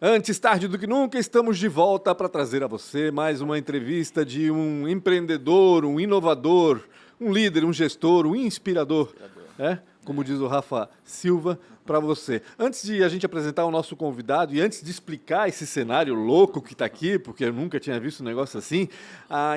Antes tarde do que nunca, estamos de volta para trazer a você mais uma entrevista de um empreendedor, um inovador, um líder, um gestor, um inspirador, como diz o Rafa Silva, para você. Antes de a gente apresentar o nosso convidado e antes de explicar esse cenário louco que está aqui, porque eu nunca tinha visto um negócio assim,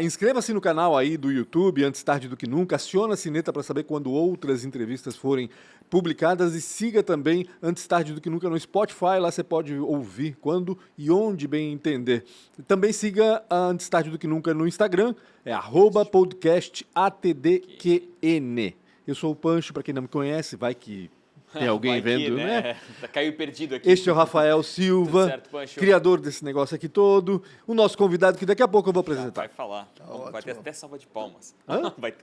inscreva-se no canal aí do YouTube, Antes tarde do que nunca, aciona a sineta para saber quando outras entrevistas forem publicadas e siga também Antes tarde do que nunca no Spotify, lá você pode ouvir quando e onde bem entender. Também siga a Antes tarde do que nunca no Instagram, é @podcastatdqn. Eu sou o Pancho, para quem não me conhece, vai que tem alguém vendo, né? Caiu perdido aqui. Este é o Rafael Silva, certo, criador desse negócio aqui todo. O nosso convidado, que daqui a pouco eu vou apresentar. Vai falar. Vai ter até salva de palmas.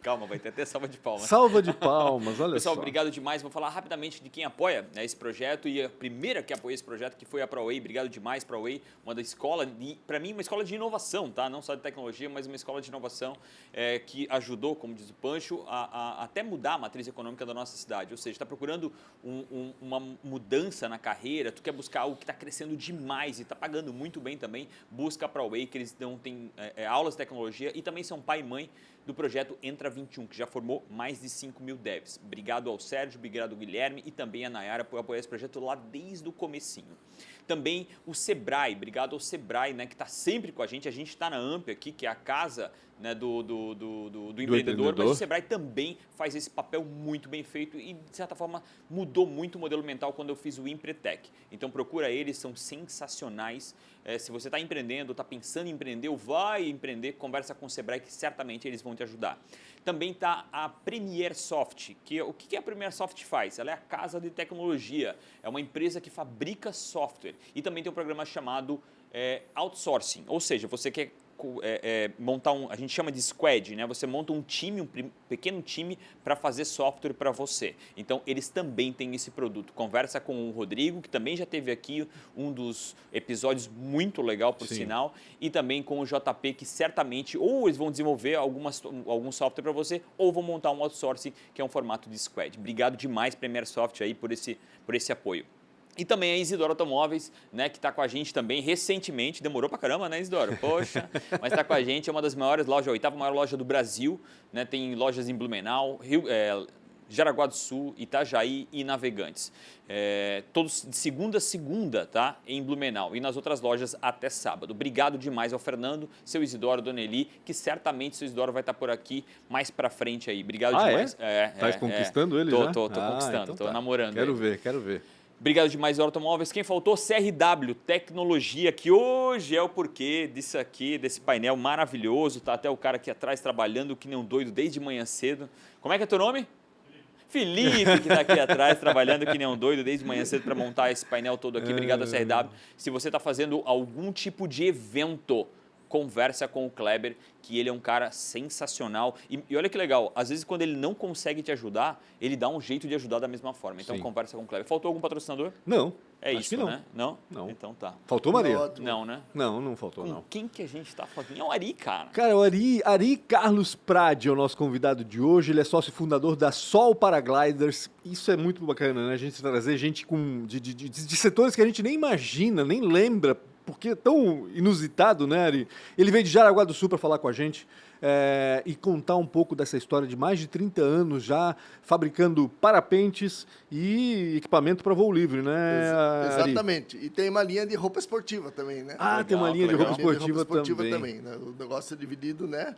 Calma, vai ter até salva de palmas. Salva de palmas, olha Pessoal, só. obrigado demais. Vou falar rapidamente de quem apoia esse projeto. E a primeira que apoia esse projeto, que foi a ProWay. Obrigado demais, ProWay. Uma da escola, para mim, uma escola de inovação, tá? Não só de tecnologia, mas uma escola de inovação que ajudou, como diz o Pancho, a até mudar a matriz econômica da nossa cidade. Ou seja, está procurando uma mudança na carreira, tu quer buscar algo que está crescendo demais e está pagando muito bem também, busca a ProWay, que eles têm aulas de tecnologia e também são pai e mãe do projeto Entra 21, que já formou mais de 5 mil devs. Obrigado ao Sérgio, obrigado ao Guilherme e também a Nayara por apoiar esse projeto lá desde o comecinho. Também o Sebrae, obrigado ao Sebrae, né, que está sempre com a gente está na AMP aqui, que é a casa, né, do empreendedor, mas o Sebrae também faz esse papel muito bem feito e, de certa forma, mudou muito o modelo mental quando eu fiz o Empretec. Então, procura eles, são sensacionais. Se você está empreendendo, está pensando em empreender ou vai empreender, conversa com o Sebrae que certamente eles vão te ajudar. Também está a Premier Soft, que o que a Premier Soft faz? Ela é a casa de tecnologia, é uma empresa que fabrica software e também tem um programa chamado outsourcing, ou seja, você quer montar a gente chama de squad, né? Você monta um time, um pequeno time para fazer software para você. Então, eles também têm esse produto. Conversa com o Rodrigo, que também já teve aqui um dos episódios muito legal, por sinal, e também com o JP, que certamente ou eles vão desenvolver algum software para você, ou vão montar um outsourcing, que é um formato de squad. Obrigado demais, Premier Soft, aí, por esse apoio. E também a Isidoro Automóveis, né, que está com a gente também recentemente, demorou pra caramba, né, Isidoro? Poxa, mas está com a gente, é uma das maiores lojas, a 8ª maior loja do Brasil, né, tem lojas em Blumenau, Jaraguá do Sul, Itajaí e Navegantes. Todos de segunda a segunda, tá, em Blumenau e nas outras lojas até sábado. Obrigado demais ao Fernando, seu Isidoro, Dona Eli, que certamente seu Isidoro vai estar por aqui mais pra frente aí. Obrigado demais. Tá conquistando ele já? Tô conquistando, então tô namorando. Quero ver. Obrigado demais, Automóveis. Quem faltou? CRW, tecnologia, que hoje é o porquê disso aqui, desse painel maravilhoso. Tá até o cara aqui atrás trabalhando que nem um doido desde manhã cedo. Como é que é teu nome? Felipe, que está aqui atrás, trabalhando que nem um doido desde manhã cedo para montar esse painel todo aqui. Obrigado, CRW. Se você está fazendo algum tipo de evento, conversa com o Kleber, que ele é um cara sensacional. E olha que legal, às vezes quando ele não consegue te ajudar, ele dá um jeito de ajudar da mesma forma. Então, conversa com o Kleber. Faltou algum patrocinador? Não. É acho isso, que não. né? Não? Não. Então tá. Faltou, Maria? Não, né? Não faltou, Com não. quem que a gente tá falando? É o Ari, cara. Cara, o Ari Carlos Prade é o nosso convidado de hoje. Ele é sócio fundador da Sol Paragliders. Isso é muito bacana, né? A gente trazer gente de setores que a gente nem imagina, nem lembra, porque é tão inusitado, né, Ari? Ele veio de Jaraguá do Sul para falar com a gente e contar um pouco dessa história de mais de 30 anos já fabricando parapentes e equipamento para voo livre, né, Ari? Exatamente. E tem uma linha de roupa esportiva também, né? Tem uma linha de roupa esportiva também. Né? O negócio é dividido, né?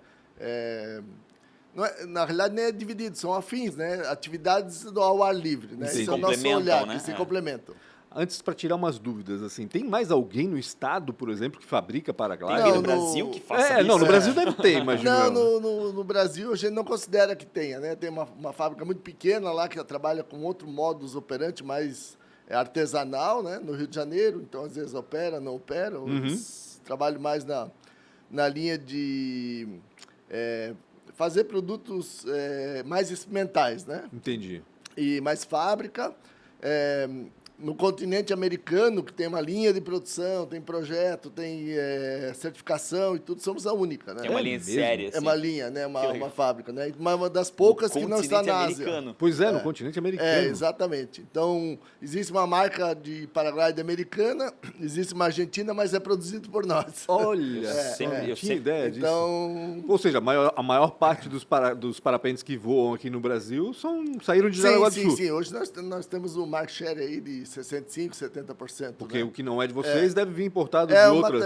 Não é, na realidade, nem é dividido, são afins, né? Atividades ao ar livre, né? Se Esse é o nosso olhar, que se complementam. Antes, para tirar umas dúvidas, assim, tem mais alguém no estado, por exemplo, que fabrica paraglider? Tem alguém no Brasil que faça isso? Não, no Brasil deve ter, imagina. Não, no Brasil a gente não considera que tenha, né? Tem uma fábrica muito pequena lá que trabalha com outro modus operandi, mais artesanal, né? No Rio de Janeiro, então às vezes opera, não opera. Trabalho mais na linha de fazer produtos mais experimentais, né? Entendi. E mais fábrica. no continente americano, que tem uma linha de produção, tem projeto, tem certificação e tudo, somos a única, né? É uma linha de série, assim. É uma linha, né? Que legal. Uma fábrica, né? Uma das poucas que não está na Ásia. americano. Pois é, no continente americano. Exatamente. Então, existe uma marca de paraglide americana, existe uma argentina, mas é produzido por nós. Olha, eu tinha ideia disso. Então, Ou seja, a maior parte dos parapentes que voam aqui no Brasil saíram de Jaraguá do Sul. sim. Hoje nós temos um market share aí de 65%, 70%. Porque né? o que não é de vocês deve vir importado É de o outras.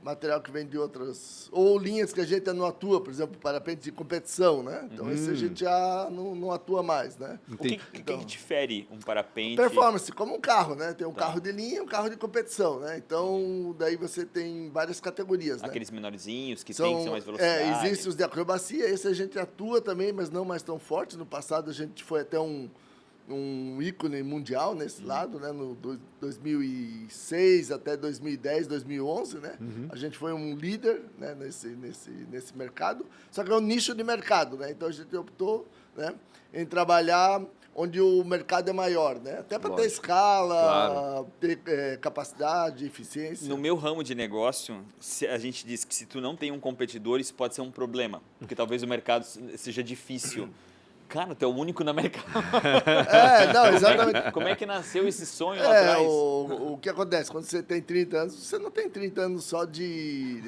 material que vem de outras. Ou linhas que a gente não atua, por exemplo, parapente de competição, né? Então esse a gente já não atua mais, né? O que difere um parapente? Performance, como um carro, né? Tem um carro de linha e um carro de competição, né? Então, daí você tem várias categorias, né? Aqueles menorzinhos que são mais velocidade. Existem os de acrobacia, esse a gente atua também, mas não mais tão forte. No passado a gente foi até um ícone mundial nesse lado, né? No 2006 até 2010, 2011, né? A gente foi um líder, né? nesse mercado, só que é um nicho de mercado, né? Então a gente optou, né? Em trabalhar onde o mercado é maior, né? Até para ter escala, ter capacidade, eficiência. No meu ramo de negócio, a gente diz que se tu não tem um competidor, isso pode ser um problema, porque talvez o mercado seja difícil. Cara, tu é o único na América. Não, exatamente. Como é que nasceu esse sonho lá atrás? O que acontece? Quando você tem 30 anos, você não tem 30 anos só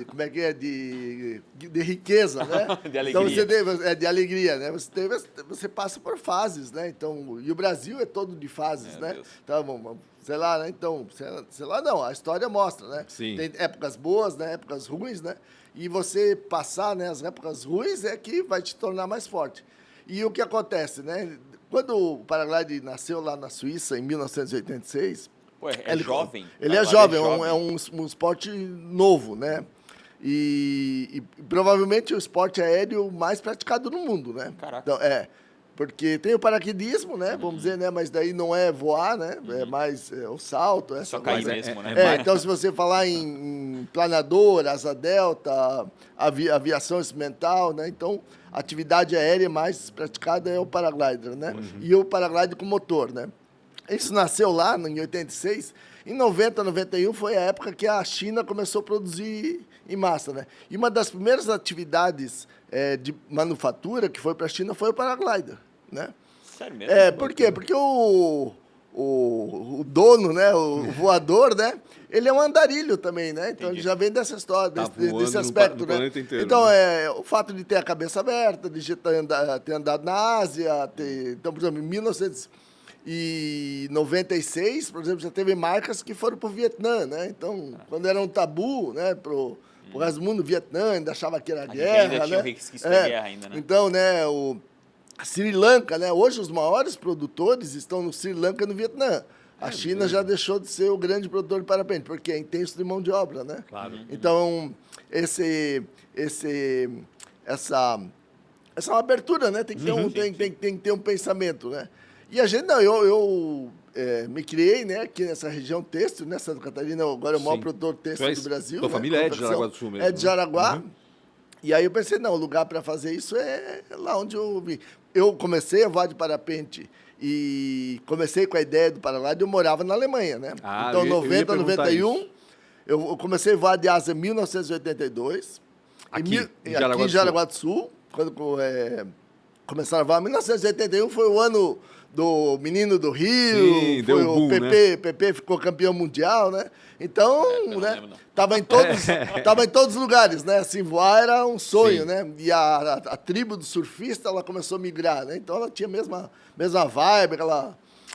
como é que é? De riqueza, né? De alegria. Então você tem, de alegria, né? Você passa por fases, né? Então, e o Brasil é todo de fases, né? Deus. Então, sei lá, né? Então, sei lá, não, a história mostra, né? Sim. Tem épocas boas, né? Épocas ruins, né? E você passar, né, as épocas ruins é que vai te tornar mais forte. E o que acontece, né? Quando o paraglide nasceu lá na Suíça, em 1986... Pô, é jovem. Ele é jovem, é um esporte novo, né? E provavelmente o esporte aéreo mais praticado no mundo, né? Caraca. Então, porque tem o paraquedismo, né? Vamos dizer, né? Mas daí não é voar, né? É mais o salto. Só cair mesmo, né? Então, se você falar em planador, asa delta, aviação experimental, né? Então, a atividade aérea mais praticada é o paraglider, né? E o paraglider com motor, né? Isso nasceu lá em 86. Em 90, 91 foi a época que a China começou a produzir em massa, né? E uma das primeiras atividades de manufatura que foi para a China foi o paraglider, né? Sério mesmo? Por quê? Porque o dono, né, o voador, né, ele é um andarilho também, né? Então ele já vem dessa história, desse aspecto, no né? planeta inteiro, então né? o fato de ter a cabeça aberta, de ter andado na Ásia, então, por exemplo, em 1996, por exemplo, já teve marcas que foram para o Vietnã, né? Então, quando era um tabu, né, pro resto do mundo, o Vietnã ainda achava que era guerra, ainda tinha né? resquício da guerra ainda, né? Então, né, a Sri Lanka, né? Hoje os maiores produtores estão no Sri Lanka e no Vietnã. A China já deixou de ser o grande produtor de parapente, porque é intenso de mão de obra, né? Claro. Então, essa é uma abertura, né? Tem que ter um pensamento, né? E a gente, não, eu me criei, né, aqui nessa região têxtil, né? Santa Catarina, agora é o maior produtor têxtil do Brasil. Tua família é de Jaraguá do Sul mesmo? É de Jaraguá. E aí eu pensei, não, o lugar para fazer isso é lá onde eu vim. Eu comecei a voar de parapente e comecei com a ideia do paraglide, eu morava na Alemanha, né? Então, 90, 91, eu comecei a voar de asa em 1982. Aqui em Jaraguá do Sul. Quando começaram a voar. 1981 foi o ano do Menino do Rio. Sim, foi deu o boom, PP, né? PP ficou campeão mundial, né? Então, né? lembro, não. Tava em todos os lugares, né? Assim, voar era um sonho, Sim. né? E a tribo do surfista, ela começou a migrar, né? Então ela tinha a mesma vibe,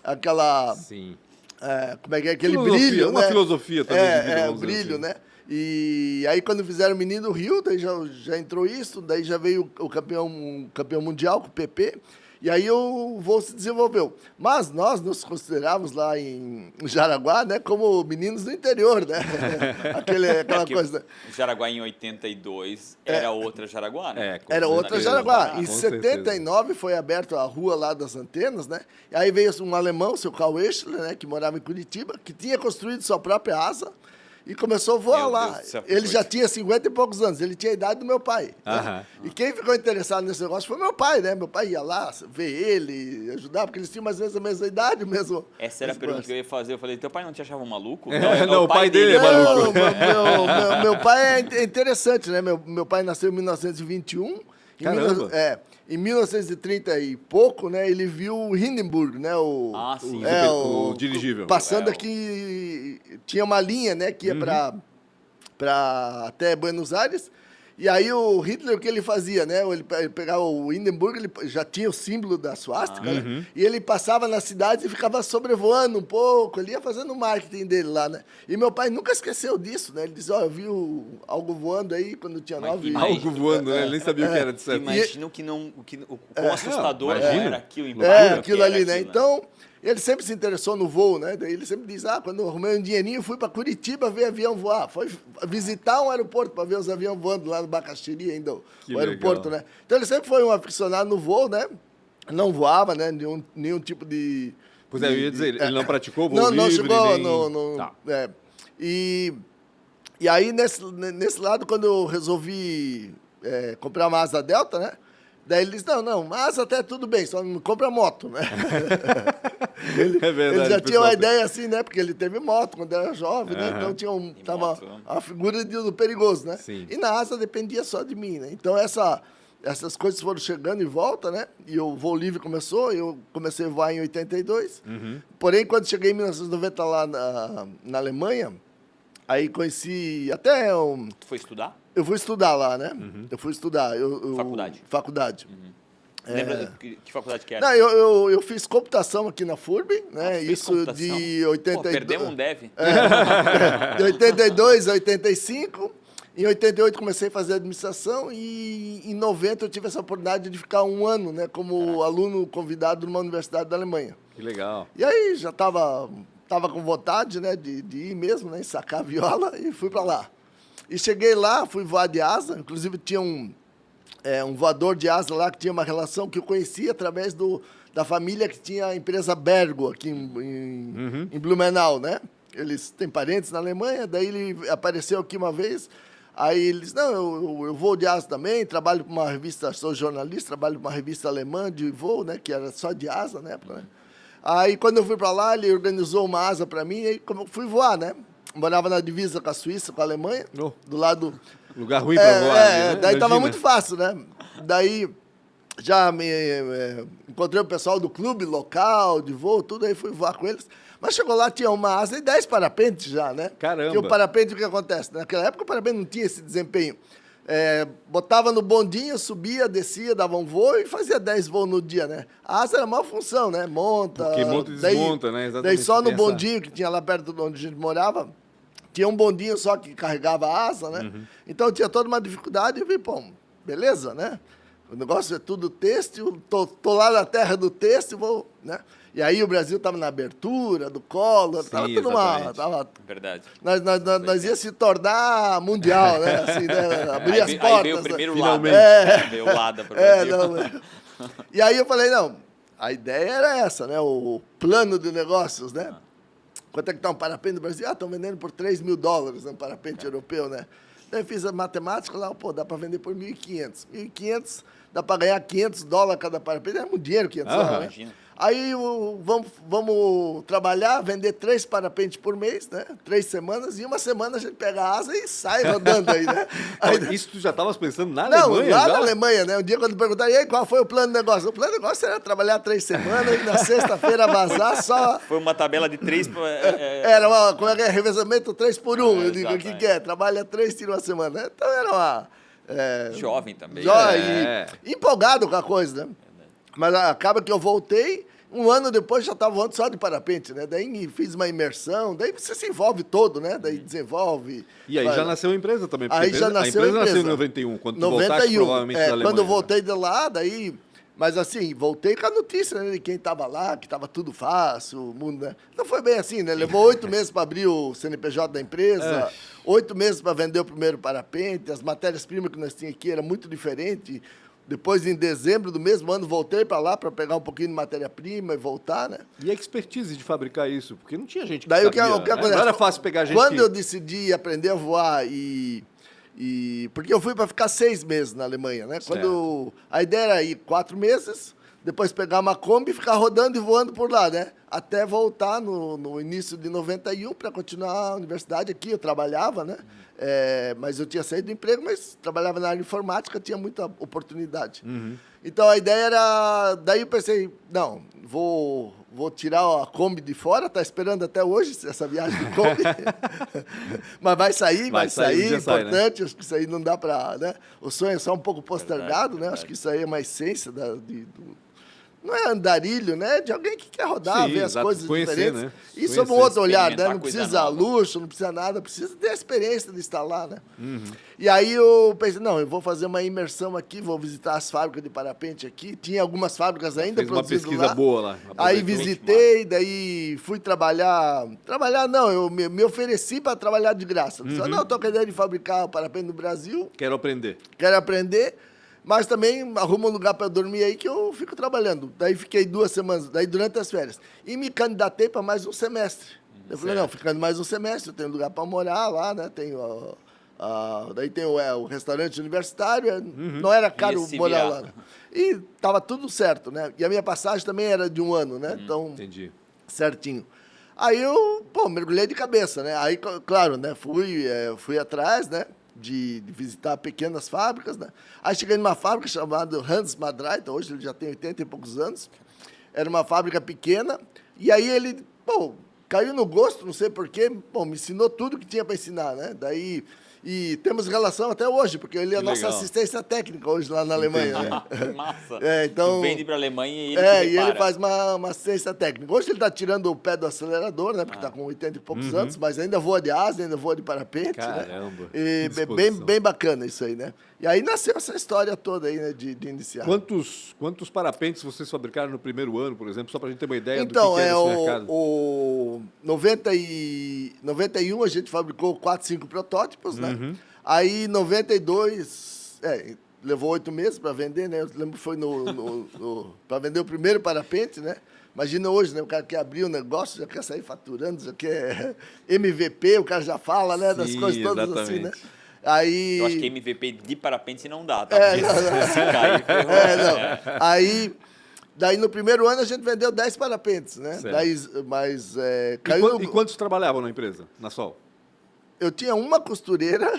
aquela Sim. como é que é? Aquele Filosofia, brilho, uma né? filosofia também de vida, o vamos dizer brilho, assim. né? E aí quando fizeram o Menino do Rio, daí já entrou isso, daí já veio o campeão mundial com o PP, e aí o voo se desenvolveu. Mas nós nos considerávamos lá em Jaraguá, né, como meninos do interior, né? Aquela coisa. Né? Jaraguá em 82 era outra Jaraguá, né? Era outra certeza. Jaraguá. Em Com 79 foi aberto a rua lá das antenas, né? E aí veio um alemão, o seu Karl Eschler, né, que morava em Curitiba, que tinha construído sua própria asa. e começou a voar Meu lá. Deus do céu, Ele que já coisa. tinha 50 e poucos anos, ele tinha a idade do meu pai. Aham. Né? E quem ficou interessado nesse negócio foi meu pai, né? Meu pai ia lá ver ele, ajudar, porque eles tinham mais ou menos a mesma idade, o mesmo... Essa era a mesmo pergunta braço. que eu ia fazer. Eu falei, teu pai não te achava um maluco? Não, o pai dele é maluco. Não, meu pai é interessante, né? Meu pai nasceu em 1921. Caramba. Em 1930 e pouco, né? Ele viu o Hindenburg, né? Ah, sim. O dirigível. Passando É, aqui, tinha uma linha, né? Que ia para até Buenos Aires. E aí o Hitler, o que ele fazia, né? Ele pegava o Hindenburg, ele já tinha o símbolo da suástica, né? E ele passava nas cidades e ficava sobrevoando um pouco, ele ia fazendo o marketing dele lá, né? E meu pai nunca esqueceu disso, né? Ele dizia, ó, eu vi algo voando aí quando eu tinha Mas 9 imagina. Algo voando, né? Ele nem sabia o que era de certo. Imagina o quão assustador imagina. era aquilo em aquilo ali, né? Então, ele sempre se interessou no voo, né? Daí ele sempre diz, quando eu arrumei um dinheirinho, fui para Curitiba ver avião voar. Foi visitar um aeroporto para ver os aviões voando lá no Bacaxiri ainda, Que o aeroporto, legal. né? Então ele sempre foi um aficionado no voo, né? Não voava, né? Nenhum tipo de... Pois é, eu ia dizer, ele não praticou voo Não livre, chegou, nem... Tá. E aí, nesse lado, quando eu resolvi comprar uma asa Delta, né? Daí ele disse, não, asa até tudo bem, só não compra moto, né? É verdade. Ele já o tinha uma pessoal ideia assim, né? Porque ele teve moto quando era jovem, né? Então tinha tava moto, né? a figura do perigoso, né? Sim. E na asa dependia só de mim, né? Então essas coisas foram chegando em volta, né? E o voo livre começou, eu comecei a voar em 82. Porém, quando cheguei em 1990 lá na Alemanha, aí conheci até Tu foi estudar? eu fui estudar lá, né? Eu fui estudar. Faculdade? Faculdade. Lembra que faculdade que era? Não, eu fiz computação aqui na FURB, né? Fez Isso computação? de Pô, 82. perdemos um dev. De 82 a 85. Em 88 comecei a fazer administração e em 90 eu tive essa oportunidade de ficar um ano, né, como aluno convidado numa universidade da Alemanha. Que legal. E aí já estava com vontade, né, de ir mesmo, né, sacar a viola e fui para lá. E cheguei lá, fui voar de asa, inclusive tinha um voador de asa lá que tinha uma relação que eu conhecia através da família que tinha a empresa Bergo aqui em Blumenau, né? Eles têm parentes na Alemanha, daí ele apareceu aqui uma vez, aí ele disse, não, eu vou de asa também, trabalho para uma revista, sou jornalista, trabalho para uma revista alemã de voo, né? Que era só de asa na época, né? Aí quando eu fui para lá, ele organizou uma asa para mim, e aí como eu fui voar, né? Morava na divisa com a Suíça, com a Alemanha, Oh. do lado... Lugar ruim pra voar. ali, né? Daí tava Imagina. muito fácil, né? Daí já encontrei o pessoal do clube local, de voo, tudo, aí fui voar com eles. Mas chegou lá, tinha uma asa e 10 parapentes já, né? Caramba. E o parapente, o que acontece? Naquela época o parapente não tinha esse desempenho. Botava no bondinho, subia, descia, dava um voo e fazia 10 voos no dia, né? A asa era uma função, né? Monta... Porque monta e desmonta, né? Exatamente. Daí só no Tem essa- bondinho, que tinha lá perto de onde a gente morava, tinha um bondinho só que carregava a asa, né? Então tinha toda uma dificuldade e eu vi, pô, beleza, né? O negócio é tudo têxtil, tô lá na terra do têxtil, vou, né? E aí o Brasil estava na abertura do Collor, estava Sim, tudo exatamente. Verdade. nós ia se tornar mundial, né? Assim, né? Abrir as portas. Aí veio o né? primeiro Finalmente. Lada. Veio o Lada para o Brasil. Não. E aí eu falei, não, a ideia era essa, né? O plano de negócios, né? Quanto é que está um parapente no Brasil? Estão vendendo por $3.000, um parapente europeu, né? Daí fiz a matemática lá, pô, dá para vender por 1.500. 1.500, dá para ganhar $500 cada parapente. É muito dinheiro, $500, né? Imagina. Aí vamos trabalhar, vender 3 parapentes por mês, né? 3 semanas, e uma semana a gente pega a asa e sai rodando aí, né? Aí, Isso tu já estavas pensando na não, Alemanha? lá já? na Alemanha, né? Um dia quando perguntaram, e aí, qual foi o plano de negócio? O plano de negócio era trabalhar 3 semanas e na sexta-feira vazar só... Foi uma tabela de 3... Era como é que é? Revezamento 3 por 1. Eu digo, o exatamente. que é? Trabalha 3, tira uma semana. Então era uma... Jovem também. E empolgado com a coisa, né? Mas acaba que eu voltei, um ano depois já estava voando só de parapente, né? Daí fiz uma imersão, daí você se envolve todo, né? Daí desenvolve... E aí já nasceu a empresa também. porque Aí já nasceu a empresa nasceu em 91, quando tu voltaste provavelmente da Alemanha. quando eu voltei de lá, daí... Mas assim, voltei com a notícia, né, de quem estava lá, que estava tudo fácil, o mundo, né? Não foi bem assim, né? Levou 8 meses para abrir o CNPJ da empresa, 8 meses para vender o primeiro parapente, as matérias-primas que nós tínhamos aqui eram muito diferentes. Depois, em dezembro do mesmo ano, voltei para lá para pegar um pouquinho de matéria-prima e voltar, né? E a expertise de fabricar isso? Porque não tinha gente que Daí, sabia, o que né? acontece? Não era fácil pegar gente Quando que... eu decidi aprender a voar porque eu fui para ficar 6 meses na Alemanha, né? A ideia era ir 4 meses, depois pegar uma Kombi e ficar rodando e voando por lá, né? Até voltar no início de 91 para continuar a universidade aqui. Eu trabalhava, né? Mas eu tinha saído do emprego, mas trabalhava na área informática, tinha muita oportunidade. Então a ideia era... Daí eu pensei, não, vou tirar a Kombi de fora, tá esperando até hoje essa viagem de Kombi. Mas vai sair, um dia importante, sai, né? acho que isso aí não dá para... Né? O sonho é só um pouco postergado, né? Acho que isso aí é uma essência não é andarilho, né? De alguém que quer rodar, Sim, ver as exato. coisas Conhecer, diferentes. né? E sob um Conhecer, outro olhar, né? experimentar Não coisa precisa nova. luxo, não precisa nada, precisa ter a experiência de estar lá, né? E aí eu pensei, não, eu vou fazer uma imersão aqui, vou visitar as fábricas de parapente aqui. Tinha algumas fábricas ainda Fez uma produzindo pesquisa lá. boa lá. Aí Aproveitou. visitei, daí fui trabalhar. Trabalhar não, eu me ofereci para trabalhar de graça. Disse, não, estou com a ideia de fabricar parapente no Brasil, Quero aprender. quero aprender, mas também arruma um lugar para dormir aí que eu fico trabalhando. Daí fiquei 2 semanas, daí durante as férias. E me candidatei para mais um semestre. Eu falei, não, ficando mais um semestre, eu tenho lugar para morar lá, né? Daí tem o restaurante universitário, não era caro se morar virar. lá. Né? E tava tudo certo, né? E a minha passagem também era de 1 ano, né? Então, Entendi. certinho. Aí eu, mergulhei de cabeça, né? Aí, claro, né? Fui atrás, né? De visitar pequenas fábricas, né? Aí cheguei numa fábrica chamada Hans Madreiter, hoje ele já tem 80 e poucos anos. Era uma fábrica pequena, e aí ele, caiu no gosto, não sei porquê, me ensinou tudo que tinha para ensinar, né? Daí, e temos relação até hoje, porque ele é a Que nossa legal. assistência técnica hoje lá na Alemanha, né? Que massa. Então, Tu vende para a Alemanha e ele e prepara. ele faz uma assistência técnica. Hoje ele está tirando o pé do acelerador, né? Porque está com 80 e poucos anos, mas ainda voa de asa, ainda voa de parapente. Caramba, Né? E que disposição. bem bacana isso aí, né? E aí nasceu essa história toda aí, né? De iniciar. Quantos parapentes vocês fabricaram no primeiro ano, por exemplo? Só para a gente ter uma ideia Então, do que era esse mercado. o 91 a gente fabricou 4, 5 protótipos, né? Aí, 92, levou 8 meses para vender, né? Eu lembro que foi para vender o primeiro parapente, né? Imagina hoje, né? O cara quer abrir um negócio, já quer sair faturando, já quer MVP, o cara já fala, né? Das Sim, coisas todas assim, né? exatamente. Aí... Eu acho que MVP de parapente não dá, tá? É, Porque não. se cair, ferrou. não. Aí, daí no primeiro ano a gente vendeu 10 parapentes, né? Certo. Daí, mas caiu E quantos trabalhavam na empresa, na Sol? Eu tinha uma costureira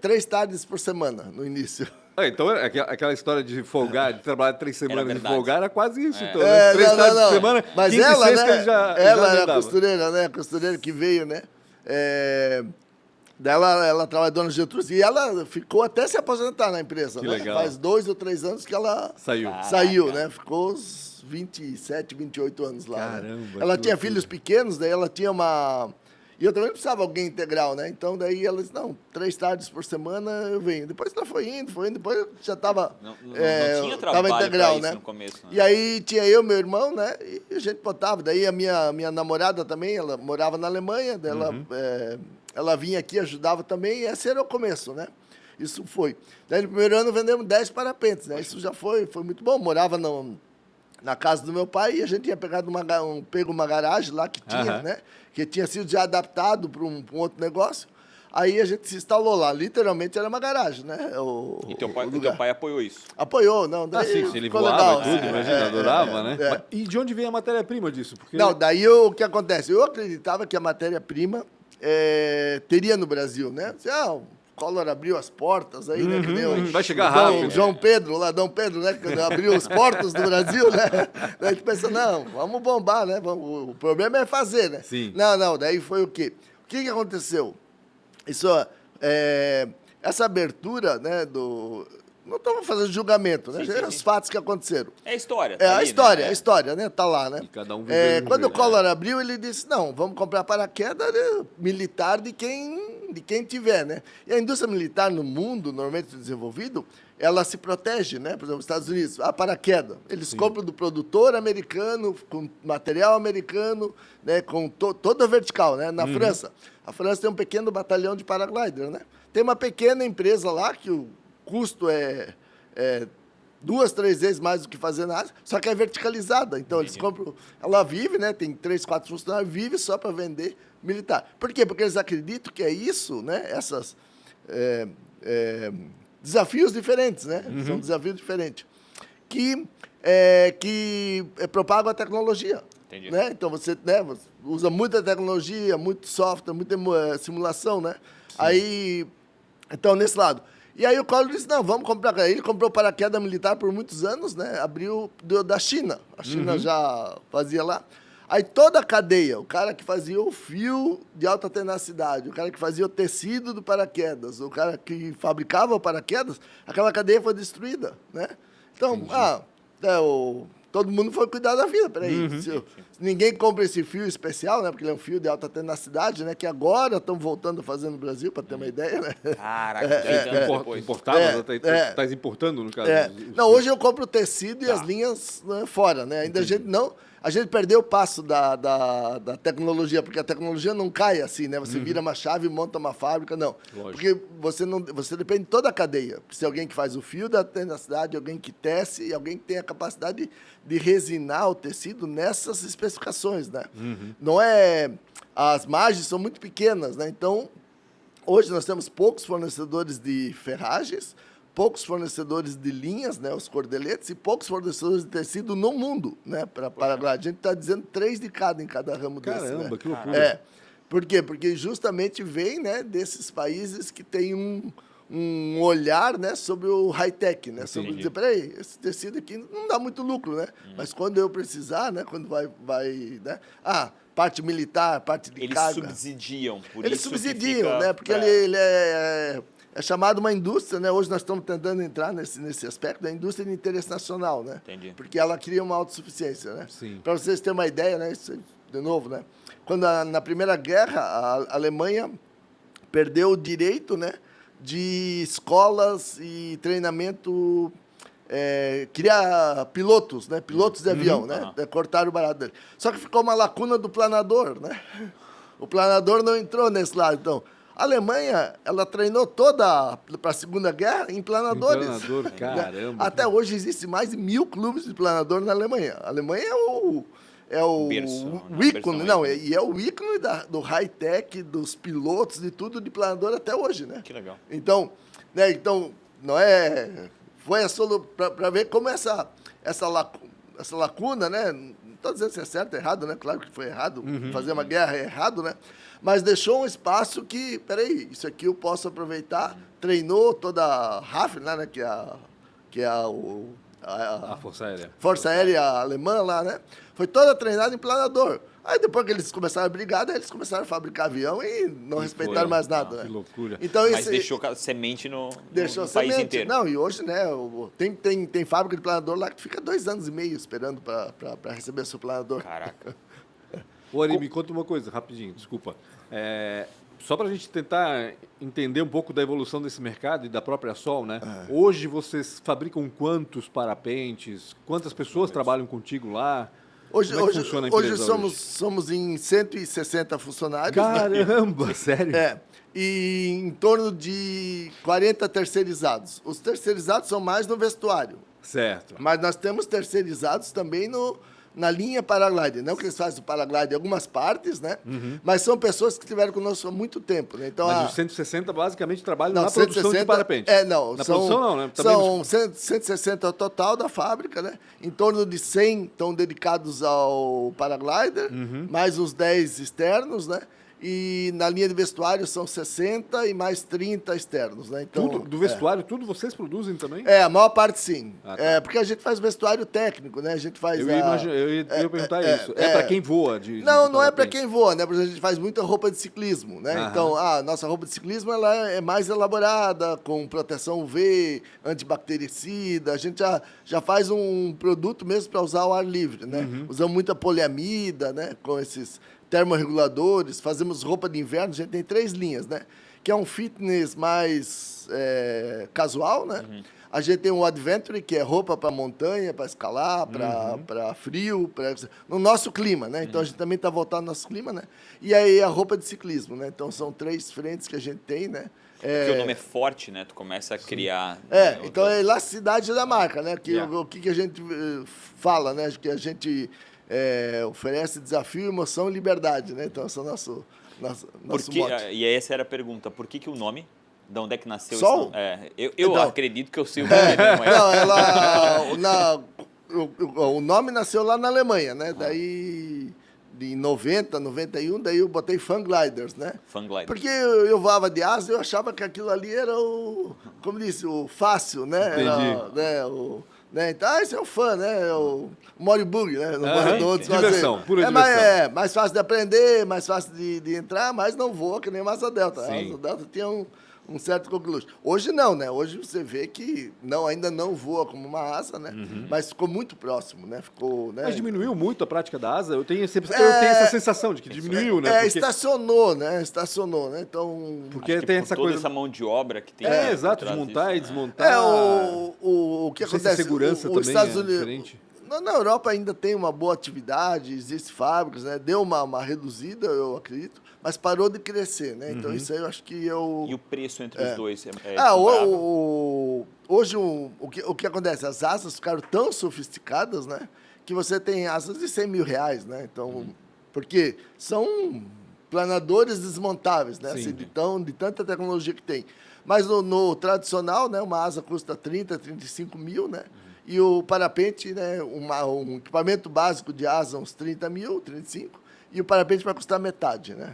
3 tardes por semana no início. Então, aquela história de folgar, de trabalhar 3 semanas e verdade. folgar, era quase isso. Então, né? 3 tardes por semana, Mas quinta e ela, sexta né? ele já Ela era a emendava. costureira, né? A costureira que veio, né? Ela trabalhou no Getúlio e ela ficou até se aposentar na empresa. Que né? legal. Faz 2 ou 3 anos que ela Saiu. saiu, né? Ficou uns 27, 28 anos lá. Caramba, né? Ela que tinha loucura. filhos pequenos, daí ela tinha uma... E eu também precisava de alguém integral, né? Então, daí ela disse, não, 3 tardes por semana eu venho. Depois ela foi indo, depois já estava... Não tinha trabalho tava integral, pra isso né? no começo, né? E aí tinha eu, meu irmão, né? E a gente botava. Daí a minha namorada também, ela morava na Alemanha, daí ela vinha aqui, ajudava também, e esse era o começo, né? Isso foi. Daí no primeiro ano vendemos 10 parapentes, né? Isso já foi muito bom. Morava na casa do meu pai e a gente tinha pegado pego uma garagem lá que tinha, né? Que tinha sido já adaptado para um outro negócio. Aí a gente se instalou lá. Literalmente era uma garagem, né? E teu pai apoiou isso? Apoiou, não. Daí Sim, se ele ficou voava legal, e tudo, né? imagina, adorava, né? é. Mas e de onde vem a matéria-prima disso? Porque... Não, daí o que acontece? Eu acreditava que a matéria-prima teria no Brasil, né? O Collor abriu as portas aí, né? Que nem vai chegar Dom rápido. Dom Pedro, né? Quando abriu os portos do Brasil, né? Daí a gente pensa, não, vamos bombar, né? O problema é fazer, né? Sim. Não, daí foi o quê? O que aconteceu? Isso, essa abertura, né, não estamos fazendo julgamento, né? Sim. Os fatos que aconteceram. É a história. É tá a ali, história, né? a história, né? Tá lá, né? E cada um viveu de um quando o jeito. Collor abriu, ele disse, não, vamos comprar paraquedas militar de quem tiver, né? E a indústria militar no mundo, normalmente desenvolvido, ela se protege, né? Por exemplo, os Estados Unidos, a paraquedas. Eles compram do produtor americano, com material americano, né? Com toda a vertical, né? Na França. A França tem um pequeno batalhão de paraglider, né? Tem uma pequena empresa lá que o custo é 2, 3 vezes mais do que fazer na Ásia, só que é verticalizada. Então, eles compram... Ela vive, né? Tem 3, 4 funcionários, vive só para vender militar. Por quê? Porque eles acreditam que é isso, né? Essas desafios diferentes, né? São desafios diferentes. Que propagam a tecnologia. Entendi. Né? Então, você usa muita tecnologia, muito software, muita simulação, né? Aí, então, nesse lado. E aí o Collor disse, não, vamos comprar. Ele comprou paraquedas militar por muitos anos, né? Abriu da China. A China já fazia lá. Aí toda a cadeia, o cara que fazia o fio de alta tenacidade, o cara que fazia o tecido do paraquedas, o cara que fabricava o paraquedas, aquela cadeia foi destruída, né? Então, todo mundo foi cuidar da vida, peraí. Se ninguém compra esse fio especial, né? Porque ele é um fio de alta tenacidade, né? Que agora estão voltando a fazer no Brasil, para ter uma ideia, né? Caraca, Importado? Estás importando, no caso? Não, hoje eu compro o tecido e as linhas, né, fora, né? Ainda a gente perdeu o passo da tecnologia, porque a tecnologia não cai assim, né? Você vira uma chave e monta uma fábrica, não. Lógico. Porque você depende de toda a cadeia. Precisa alguém que faz o fio da tenacidade, alguém que tece e alguém que tem a capacidade de resinar o tecido nessas especificações, né? Não é... As margens são muito pequenas, né? Então, hoje nós temos poucos fornecedores de ferragens, poucos fornecedores de linhas, né, os cordeletes, e poucos fornecedores de tecido no mundo, né, para Paraguai. A gente está dizendo 3 de cada em cada ramo desse. Caramba, né? que loucura. Por quê? Porque justamente vem, né, desses países que têm um olhar, né, sobre o high-tech, né, sobre dizer, peraí, esse tecido aqui não dá muito lucro, né, mas quando eu precisar, né, quando vai, né, parte militar, parte de carga. Eles subsidiam, por Eles isso subsidiam, né, porque ele é chamado uma indústria, né? Hoje nós estamos tentando entrar nesse aspecto da indústria de interesse nacional, né? Entendi. Porque ela cria uma autossuficiência, né? Sim. Para vocês terem uma ideia, né? Isso, de novo, né? Quando na Primeira Guerra a Alemanha perdeu o direito, né, de escolas e treinamento, criar pilotos, né? Pilotos de avião, né? Cortaram o barato dele. Só que ficou uma lacuna do planador, né? O planador não entrou nesse lado, então. A Alemanha, ela treinou toda para a Segunda Guerra em planadores. Planador, caramba. Até hoje existe mais de 1000 clubes de planador na Alemanha. A Alemanha é o ícone, e é o ícone do high-tech, dos pilotos, de tudo de planador até hoje, né? Que legal. Então, não é... Foi para ver como essa lacuna, né? Não estou dizendo se é certo ou errado, né? Claro que foi errado. Fazer uma guerra é errado, né? Mas deixou um espaço que, peraí, isso aqui eu posso aproveitar. Treinou toda a RAF, né? Que é a Força Aérea. Força Aérea Alemã lá, né? Foi toda treinada em planador. Aí depois que eles começaram a brigar, eles começaram a fabricar avião e não respeitaram mais nada, né? Que loucura. Então, Mas deixou semente no país inteiro. Não, e hoje, né, tem fábrica de planador lá que fica 2 anos e meio esperando para receber seu planador. Caraca. Ô, Ari, me conta uma coisa, rapidinho, desculpa. Só para a gente tentar entender um pouco da evolução desse mercado e da própria Sol, né? Hoje vocês fabricam quantos parapentes? Quantas pessoas trabalham contigo lá? Hoje funciona a empresa hoje? somos em 160 funcionários. Caramba, né? sério? E em torno de 40 terceirizados. Os terceirizados são mais no vestuário. Certo. Mas nós temos terceirizados também na linha paraglide. Não que eles fazem o paraglide em algumas partes, né? Mas são pessoas que estiveram conosco há muito tempo, né? Então, mas os 160 basicamente trabalham na produção de parapente. Na produção não, né? Também são 160 ao total da fábrica, né? Em torno de 100 estão dedicados ao paraglider, mais uns 10 externos, né? E na linha de vestuário são 60 e mais 30 externos, né? Então, tudo, do vestuário, tudo vocês produzem também? A maior parte sim. Tá. Porque a gente faz vestuário técnico, né? A gente faz... Eu ia perguntar isso. É para quem voa? Não é para quem voa, né? Porque a gente faz muita roupa de ciclismo, né? Então, a nossa roupa de ciclismo ela é mais elaborada, com proteção UV, antibactericida. A gente já faz um produto mesmo para usar ao ar livre, né? Usamos muita poliamida, né? Com esses termorreguladores, fazemos roupa de inverno, a gente tem 3 linhas, né? Que é um fitness mais casual, né? A gente tem o Adventure, que é roupa para montanha, para escalar, para frio, no nosso clima, né? Então, a gente também está voltado no nosso clima, né? E aí, a roupa de ciclismo, né? Então, são 3 frentes que a gente tem, né? Porque o nome é forte, né? Tu começa a criar... Então é elasticidade da marca, né? O que a gente fala, né? Que a gente oferece desafio, emoção e liberdade, né? Então, esse é o nosso mote. E essa era a pergunta, por que o nome? De onde é que nasceu Sol? esse nome? Eu Então, acredito que eu sei o nome, Não, o nome nasceu lá na Alemanha, né? Daí, em 90, 91, daí eu botei Fun Gliders, né? Fun Gliders. Porque eu voava de asa, eu achava que aquilo ali era como disse, o fácil, né? Entendi. Então, esse é o fã, né? O Moribug, né? Diversão, pura diversão. Mais fácil de aprender, mais fácil de entrar, mas não voa que nem uma Asa Delta. Sim. A Asa Delta tinha um certo coqueluche. Hoje não, né? Hoje você vê que ainda não voa como uma asa, né? Mas ficou muito próximo, né? Mas diminuiu muito a prática da asa? Eu tenho essa sensação de que diminuiu, né? Porque... Estacionou, né? Então... Porque tem essa toda coisa... essa mão de obra que tem... exato, de montar e desmontar. O que acontece... Se segurança também Estados Unidos, diferente. Na Europa ainda tem uma boa atividade, existem fábricas, né? Deu uma reduzida, eu acredito, mas parou de crescer, né? Então, isso aí eu acho que E o preço entre os dois hoje, o que acontece? As asas ficaram tão sofisticadas, né? Que você tem asas de 100 mil reais, né? Então, porque são planadores desmontáveis, né? Assim, de tanta tecnologia que tem. Mas no tradicional, né? Uma asa custa 30, 35 mil, né? E o parapente, né? Um equipamento básico de asa, uns 30 mil, 35. E o parapente vai custar metade, né?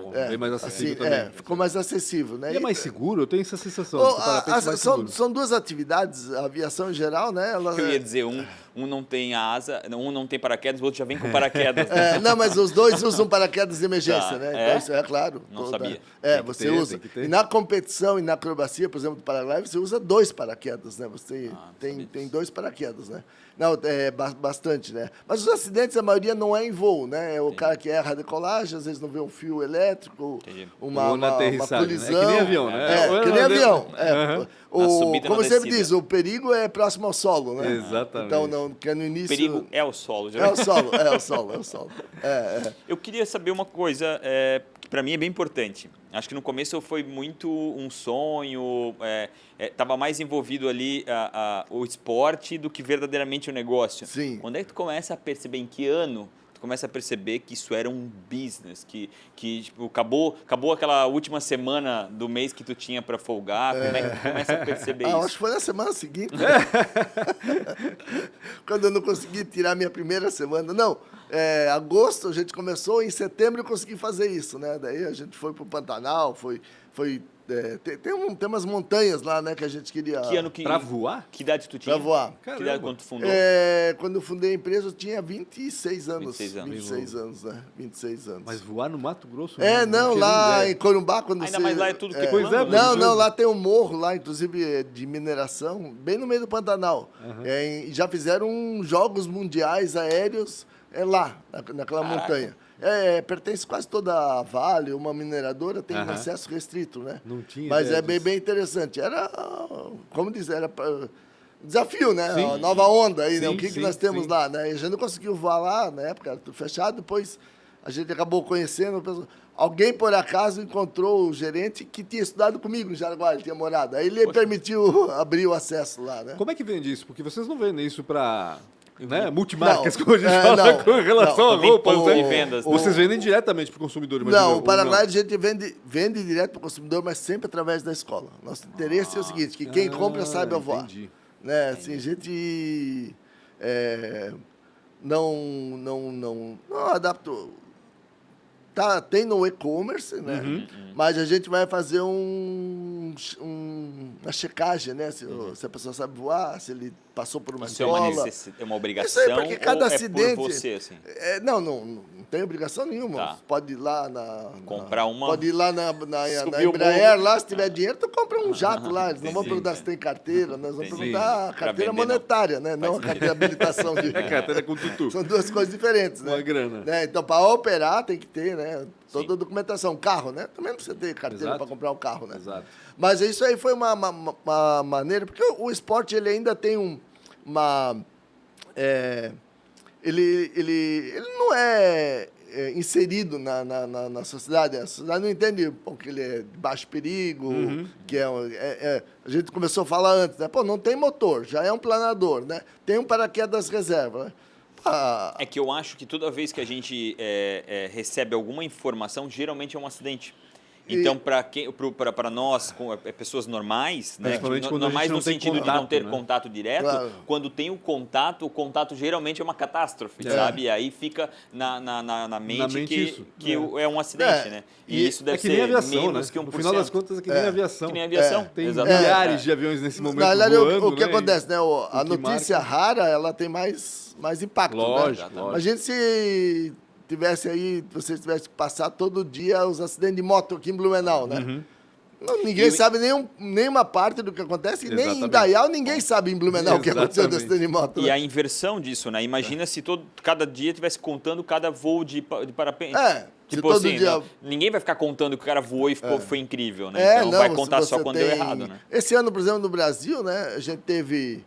Bom. Bem mais acessível também. Ficou mais acessível, né? E é mais seguro? Eu tenho essa sensação. Que o parapente é mais seguro. São 2 atividades, a aviação em geral, né? Eu ia dizer, um não tem asa, um não tem paraquedas, o outro já vem com paraquedas. Não, mas os dois usam paraquedas de emergência, né? É? Então, isso é claro. Não sabia. Você usa. E na competição e na acrobacia, por exemplo, do paraglide, você usa 2 paraquedas, né? Você tem 2 paraquedas, né? Não, bastante, né? Mas os acidentes, a maioria não é em voo, né? É o cara que erra a decolagem, às vezes não vê um fio elétrico, uma colisão. É que nem avião, né? Que nem avião. Como sempre diz, o perigo é próximo ao solo, né? Exatamente. Então, que é no início... O perigo é o solo. É o solo. Eu queria saber uma coisa que para mim é bem importante. Acho que no começo foi muito um sonho, estava mais envolvido ali o esporte do que verdadeiramente o negócio. Sim. Quando é que tu começa a perceber, em que ano tu começa a perceber que isso era um business, que tipo, acabou aquela última semana do mês que tu tinha para folgar, como é que tu começa a perceber isso? Acho que foi na semana seguinte. Quando eu não consegui tirar minha primeira semana. Não, agosto a gente começou, em setembro eu consegui fazer isso, né? Daí a gente foi para o Pantanal, tem umas montanhas lá, né, que a gente queria... Que ano Pra voar? Que idade tu tinha? Pra voar. Que idade quando tu fundou? Quando eu fundei a empresa, eu tinha 26 anos. 26 anos, né? 26 anos. Mas voar no Mato Grosso? Não, lá em Corumbá, quando Ainda mais lá é tudo que Pois é, Não, lá tem um morro lá, inclusive de mineração, bem no meio do Pantanal. E já fizeram jogos mundiais aéreos lá, naquela montanha. Pertence quase toda a Vale, uma mineradora tem acesso restrito, né? Não tinha. Mas bem interessante. Era, como diz, era desafio, né? Sim. A nova onda aí, né? Sim, O que sim, nós temos sim. lá, né? E a gente não conseguiu voar lá, na época, era tudo fechado, depois a gente acabou conhecendo. Alguém, por acaso, encontrou o gerente que tinha estudado comigo em Jaraguá, ele tinha morado. Aí ele permitiu abrir o acesso lá, né? Como é que vende isso? Porque vocês não vendem isso para... Né? Multimarcas, como a gente fala não, com relação a roupas. Ponto de vendas. Vocês vendem diretamente para o consumidor, imagina? Não, o Paraglide a gente vende direto para o consumidor, mas sempre através da escola. Nosso interesse é o seguinte, que quem compra saiba voar. Entendi. Né? Assim, a gente não adaptou. Tem no e-commerce, né? Mas a gente vai fazer uma checagem, né? Se a pessoa sabe voar, se ele passou por uma escola. É uma obrigação Isso aí, porque cada ou acidente, por você, assim? Não tem obrigação nenhuma. Tá. Pode ir lá Comprar uma... Pode ir lá na Subir o Embraer, morro. lá, se tiver dinheiro, tu compra um jato lá. Eles não vão perguntar se tem carteira, nós vamos perguntar a carteira vender, monetária, né? Não a carteira de habilitação. Carteira com tutu. São duas coisas diferentes, né? Uma grana. Então, para operar, tem que ter, né? Toda a documentação. Carro, né? Também não precisa ter carteira para comprar um carro, né? Exato. Mas isso aí foi uma maneira... Porque o esporte ele ainda tem uma... Ele não é inserido na sociedade. A sociedade não entende que ele é de baixo perigo, que a gente começou a falar antes, né? Pô, não tem motor, já é um planador, né? Tem um paraquedas reserva, né? É que eu acho que toda vez que a gente recebe alguma informação, geralmente é um acidente. Então, para nós, pessoas normais, né, normais no sentido de não ter contato direto, claro. Quando tem o contato geralmente é uma catástrofe, sabe? E aí fica na mente que é um acidente, né? E isso deve ser aviação, menos né? que 1%. No final das contas, é que nem aviação. Que nem aviação. Tem milhares de aviões nesse momento voando, o que acontece, né? A notícia rara, ela tem mais impacto, lógico, né? Imagina se... você tivesse que passar todo dia os acidentes de moto aqui em Blumenau, né? Ninguém sabe nenhuma parte do que acontece, e nem em Dayal ninguém sabe em Blumenau o que aconteceu do acidente de moto. E a inversão disso, né? Imagina se cada dia estivesse contando cada voo de parapente. Tipo assim, dia... ninguém vai ficar contando que o cara voou e foi incrível, né? Então vai contar só quando deu errado, né? Esse ano, por exemplo, no Brasil, né, a gente teve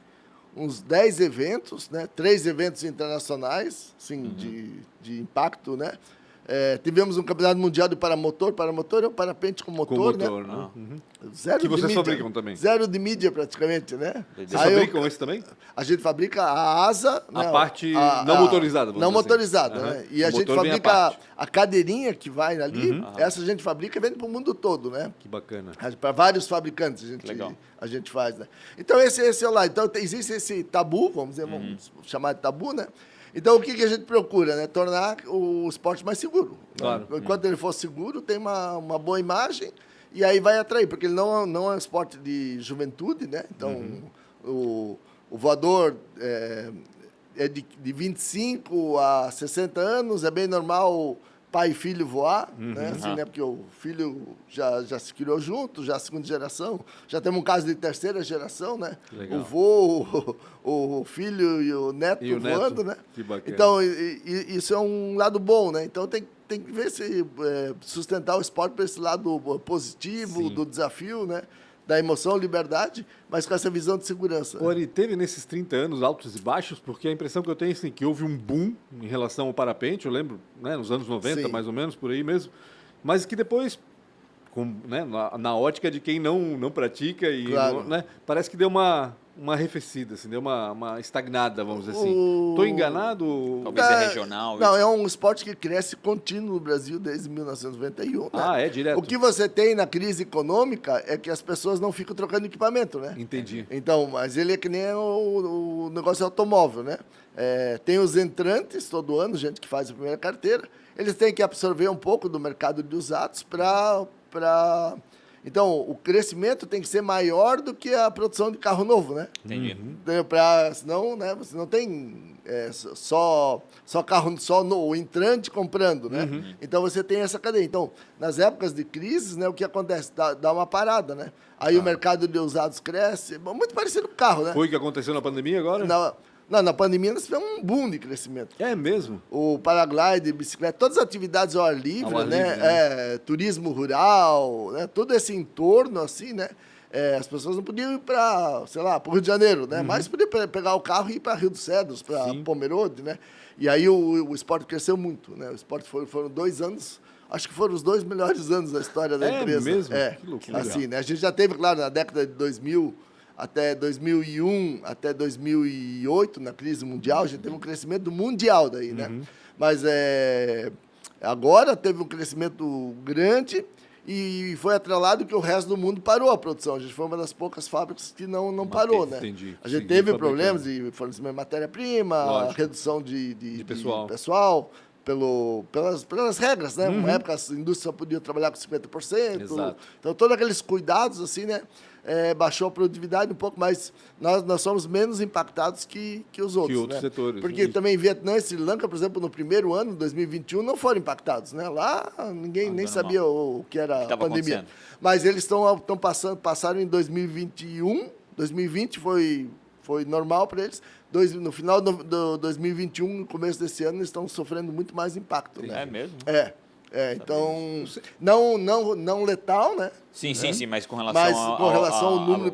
uns 10 eventos, né? 3 eventos internacionais, assim, de impacto, né? Tivemos um campeonato mundial de paramotor é um parapente com motor, né? Zero que de vocês mídia, fabricam também. Zero de mídia, praticamente, né? Vocês fabricam esse também? A gente fabrica a asa... A parte não motorizada. Não motorizada, né? E a gente fabrica a cadeirinha que vai ali, essa a gente fabrica e vende para o mundo todo, né? Que bacana. Para vários fabricantes a gente faz, né? Então, esse é o lado. Então, existe esse tabu, vamos chamar de tabu, né? Então, o que a gente procura, né? Tornar o esporte mais seguro. Claro. Né? Enquanto ele for seguro, tem uma boa imagem e aí vai atrair, porque ele não é um esporte de juventude, né? Então, o voador é de 25 a 60 anos, é bem normal pai e filho voar, né? Assim, né? Porque o filho já se criou junto, já é a segunda geração. Já temos um caso de terceira geração, né? Legal. O vô, o filho e o neto voando, né? Que bacana. Então, isso é um lado bom, né? Então, tem que ver se sustentar o esporte para esse lado positivo, do desafio, né? Da emoção, liberdade, mas com essa visão de segurança. Ori, teve nesses 30 anos altos e baixos, porque a impressão que eu tenho é assim, que houve um boom em relação ao parapente, eu lembro, né, nos anos 90, mais ou menos, por aí mesmo, mas que depois, né, na ótica de quem não pratica, né, parece que deu uma arrefecida, assim, deu uma estagnada, vamos dizer assim. Estou enganado? Talvez é regional. Não, é um esporte que cresce contínuo no Brasil desde 1991. Né? É direto. O que você tem na crise econômica é que as pessoas não ficam trocando equipamento, né? Entendi. Então, mas ele é que nem o negócio automóvel, né? Tem os entrantes todo ano, gente que faz a primeira carteira, eles têm que absorver um pouco do mercado de usados para... Então, o crescimento tem que ser maior do que a produção de carro novo, né? Entendi. Senão, né, você não tem só carro, o entrante comprando, né? Então, você tem essa cadeia. Então, nas épocas de crise, né, o que acontece? Dá uma parada, né? Aí o mercado de usados cresce, muito parecido com o carro, né? Foi o que aconteceu na pandemia agora? Na pandemia nós tivemos um boom de crescimento. É mesmo? O paraglide, bicicleta, todas as atividades ao ar livre, né? Turismo rural, né? Todo esse entorno, assim, né? As pessoas não podiam ir para, sei lá, para o Rio de Janeiro, né? Mas podiam pegar o carro e ir para Rio dos Cedros, para Pomerode, né? E aí o esporte cresceu muito, né? O esporte foram 2 anos... Acho que foram os 2 melhores anos da história da empresa. É mesmo? Que loucura. Assim, né? A gente já teve, claro, na década de 2000... Até 2001, até 2008, na crise mundial, a gente teve um crescimento mundial daí, né? Mas agora teve um crescimento grande e foi atrelado que o resto do mundo parou a produção. A gente foi uma das poucas fábricas que não parou, né? Entendi. A gente teve problemas de fornecimento de matéria-prima, redução de pessoal pelas regras, né? Uma época a indústria só podia trabalhar com 50%. Exato. Então, todos aqueles cuidados, assim, né? Baixou a produtividade um pouco, mas nós somos menos impactados que os outros. Que outros setores. Porque também Vietnã e Sri Lanka, por exemplo, no primeiro ano, 2021, não foram impactados, né? Lá ninguém nem sabia o que era a pandemia. Mas eles passaram em 2021, 2020 foi normal para eles. No final do 2021, no começo desse ano, eles estão sofrendo muito mais impacto. Né? É mesmo? Então, não letal, né? Sim, mas com relação Mas com relação ao número...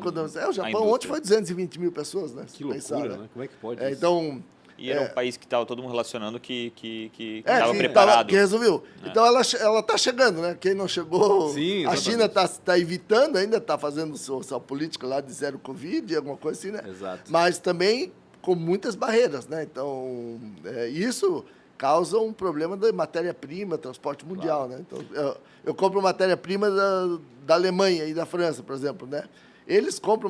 o Japão ontem foi 220 mil pessoas, né? Que loucura, né? Como é que pode isso? Então... E era um país que estava todo mundo relacionando que estava preparado. Que resolveu. Então, ela está chegando, né? Quem não chegou... Sim, a China está evitando ainda, está fazendo sua política lá de zero Covid, alguma coisa assim, né? Exato. Mas também com muitas barreiras, né? Então, isso causa um problema da matéria-prima, transporte mundial, né? Então, eu compro matéria-prima da Alemanha e da França, por exemplo, né? Eles compram,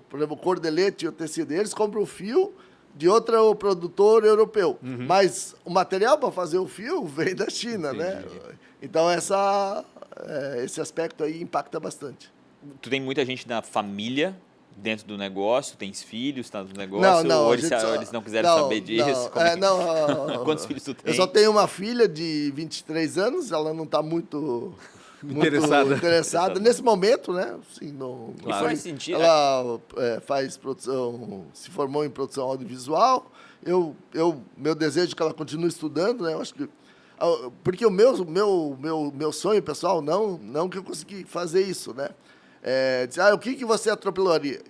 por exemplo, o cor de leite e o tecido, eles compram o fio de outro produtor europeu. Mas o material para fazer o fio vem da China, né? Então, esse aspecto aí impacta bastante. Tu tem muita gente da família dentro do negócio? Tens filhos tá, no negócio? Não. Ou eles não quiseram saber disso? Quantos filhos tu tem? Eu só tenho uma filha de 23 anos, ela não está muito interessada nesse momento, né? Assim, Claro. Faz sentido. Ela faz produção, se formou em produção audiovisual. Meu desejo é que ela continue estudando, né? Eu acho que porque o meu sonho pessoal não que eu consegui fazer isso, né? O que você atropelaria?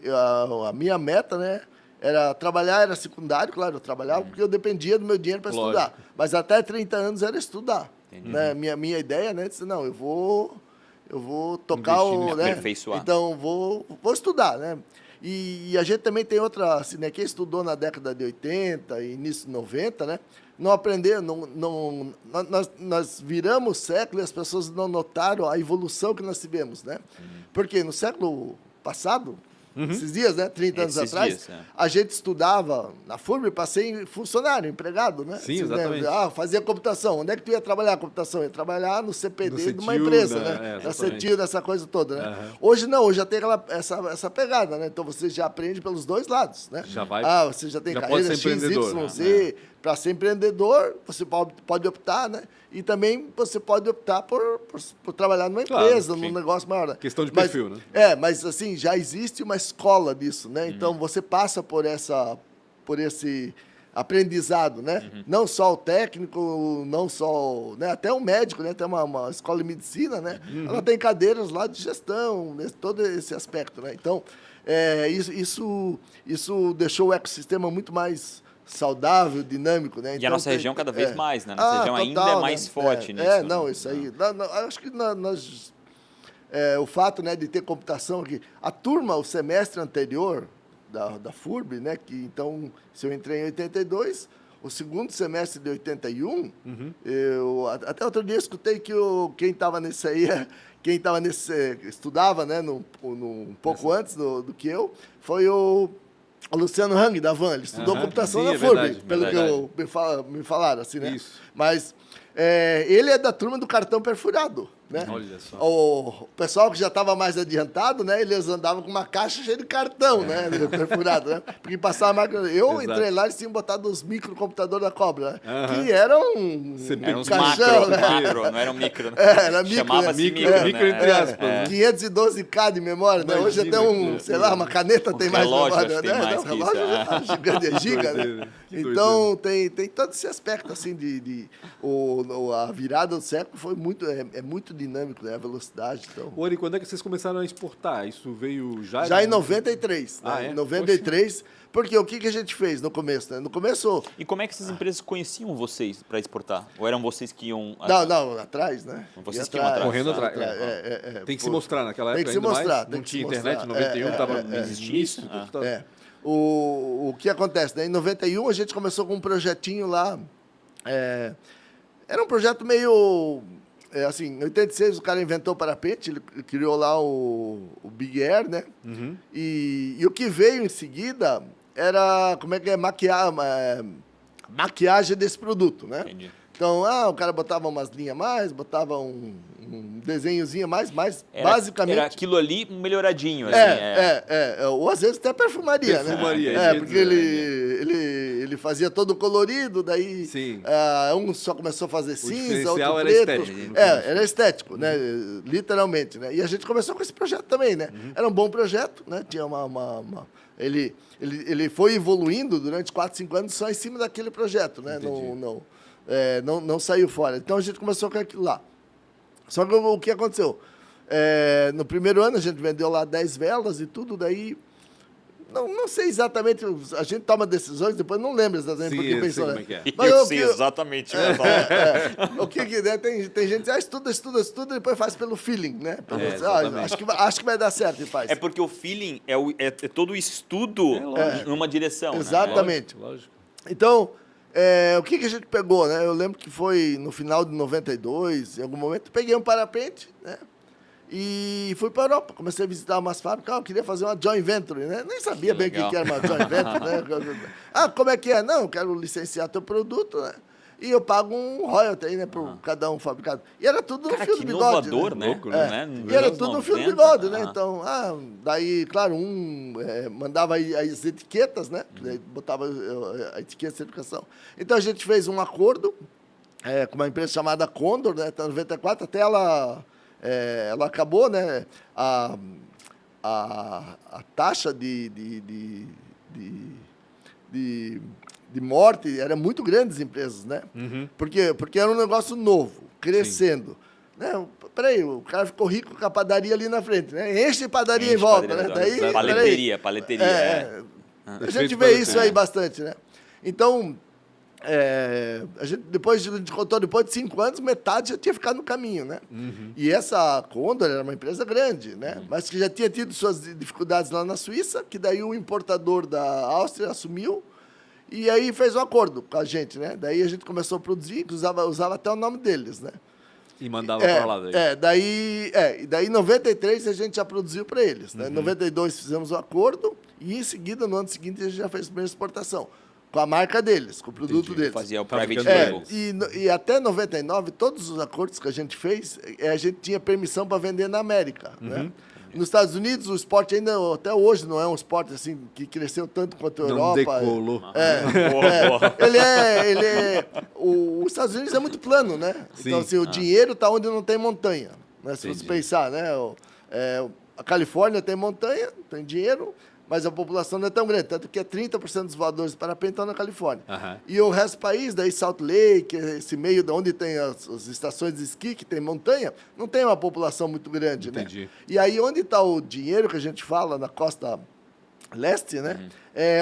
A minha meta, né? Era trabalhar, era secundário, claro, eu trabalhava porque eu dependia do meu dinheiro para estudar. Mas até 30 anos era estudar. Né? Minha ideia, né? Disse, não, eu vou tocar né? Aperfeiçoar. Então, vou estudar, né? E a gente também tem outra, assim, né? Quem estudou na década de 80 e início de 90, né? Não aprendeu, nós viramos século e as pessoas não notaram a evolução que nós tivemos, né? Porque no século passado, esses dias, né? 30 anos atrás, a gente estudava na FURB para ser funcionário, empregado, né? Sim, exatamente. Fazia computação. Onde é que tu ia trabalhar a computação? Ia trabalhar no CPD de uma empresa, né? Na CETIL, nessa coisa toda, né? Hoje não, hoje já tem essa pegada, né? Então você já aprende pelos dois lados, né? Já vai. Você já tem já carreira pode ser X, Y, Z. Para ser empreendedor, você pode optar, né? E também você pode optar por trabalhar numa empresa, num negócio maior. Né? Questão de perfil, né? Mas assim, já existe uma escola disso, né? Então você passa por esse aprendizado, né? Não só o técnico, não só... Né? Até o médico, né? Tem uma escola de medicina, né? Ela tem cadeiras lá de gestão, todo esse aspecto, né? Então, isso deixou o ecossistema muito mais saudável, dinâmico, né? E a nossa região cada vez mais, né? A nossa região ainda é mais forte nisso. Isso aí. Acho que o fato, né, de ter computação aqui... A turma, o semestre anterior da FURB, né? Que, então, se eu entrei em 82, o segundo semestre de 81, eu até outro dia escutei que quem estava nesse aí... Quem estava estudava, né, um pouco antes do que eu, foi o Luciano Hang, da Van. Ele estudou computação na FURB, pelo que me falaram, assim, né? Isso. Mas ele é da turma do cartão perfurado, né? Olha só. O pessoal que já estava mais adiantado, né? Eles andavam com uma caixa cheia de cartão, né? Perfurado, né? Porque passava a máquina... Eu entrei lá e eles tinham botado os microcomputadores da Cobra, né? Que eram uns caixão, macro, não eram micro. Né? Era micro, chamava-se micro entre aspas. 512K de memória, né? Hoje até uma caneta tem mais memória, né? O relógio gigante é giga, né? Então, tem todo esse aspecto, assim, a virada do século foi muito dinâmico, né? A velocidade. Então. Ori, quando é que vocês começaram a exportar? Isso veio já... Já em 93. Né? Em 93, poxa. Porque o que a gente fez no começo? Né? No começo... E como é que essas empresas conheciam vocês para exportar? Ou eram vocês que iam... Não, atrás, né? Vocês que iam atrás. Correndo atrás. Tem que se mostrar naquela época. Tem que se mostrar. Não tinha internet, em 91 não existia isso. O que acontece? Né? Em 91, a gente começou com um projetinho lá. Era um projeto meio... assim, em 86 o cara inventou o parapente, ele criou lá o Big Air, né? E o que veio em seguida era, maquiagem desse produto, né? Entendi. Então, o cara botava umas linhas mais, botava um desenhozinho mais, basicamente... Era aquilo ali melhoradinho, assim. Ou às vezes até perfumaria, né? Porque ele fazia todo colorido, daí um só começou a fazer cinza, outro era preto. Estético, era estético, né? Literalmente, né? E a gente começou com esse projeto também, né? Era um bom projeto, né? Tinha Ele foi evoluindo durante 4, 5 anos só em cima daquele projeto, né? não saiu fora. Então a gente começou com aquilo lá. Só que o que aconteceu? No primeiro ano a gente vendeu lá 10 velas e tudo, daí... Não sei exatamente, a gente toma decisões, depois não lembro exatamente por que pensou. Como é que é. Mas Eu sei exatamente. o que né? Tem gente que estuda, e depois faz pelo feeling, né? Acho que vai dar certo e faz. É porque o feeling é todo o estudo numa direção. Exatamente. Né? Lógico. Então, o que a gente pegou, né? Eu lembro que foi no final de 92, em algum momento, peguei um parapente, né? E fui para a Europa, comecei a visitar umas fábricas, eu queria fazer uma joint venture, né? Nem sabia bem o que era uma joint venture, né? Como é que é? Não, eu quero licenciar teu produto, né? E eu pago um royalty aí, né, por cada um fabricado. E era tudo no fio do bigode. Inovador, né? Louco, né? E era tudo no fio do bigode, né? Então, daí, claro, mandava as etiquetas, né? Botava a etiqueta de certificação. Então, a gente fez um acordo com uma empresa chamada Condor, né? Até 94, até ela acabou, né? A taxa de morte era muito grande das empresas, né? Uhum. Porque era um negócio novo, crescendo. Né? Peraí, o cara ficou rico com a padaria ali na frente, né? Enche padaria em volta, né? Daí, paleteria. A gente vê isso aí bastante, né? Então, a gente depois de 5 anos, metade já tinha ficado no caminho, né? Uhum. E essa Condor era uma empresa grande, né? Mas que já tinha tido suas dificuldades lá na Suíça, que daí o importador da Áustria assumiu e aí fez um acordo com a gente, né? Daí a gente começou a produzir, usava até o nome deles, né? E mandava para lá daí. E daí em 93 a gente já produziu para eles, né? Em 92 fizemos o acordo e em seguida, no ano seguinte, a gente já fez a primeira exportação. Com a marca deles, com o produto deles. Fazia o private label. E até 99, todos os acordos que a gente fez, a gente tinha permissão para vender na América. Né? Nos Estados Unidos, o esporte ainda, até hoje, não é um esporte assim, que cresceu tanto quanto a Europa. Decolou. Os Estados Unidos é muito plano, né? Sim. Então, assim, o dinheiro está onde não tem montanha. Né? Se você pensar, né? A Califórnia tem montanha, tem dinheiro, mas a população não é tão grande, tanto que 30% dos voadores de parapente estão na Califórnia. Uhum. E o resto do país, daí Salt Lake, esse meio de onde tem as estações de esqui, que tem montanha, não tem uma população muito grande, Entendi. né? E aí onde está o dinheiro que a gente fala, na costa leste, né?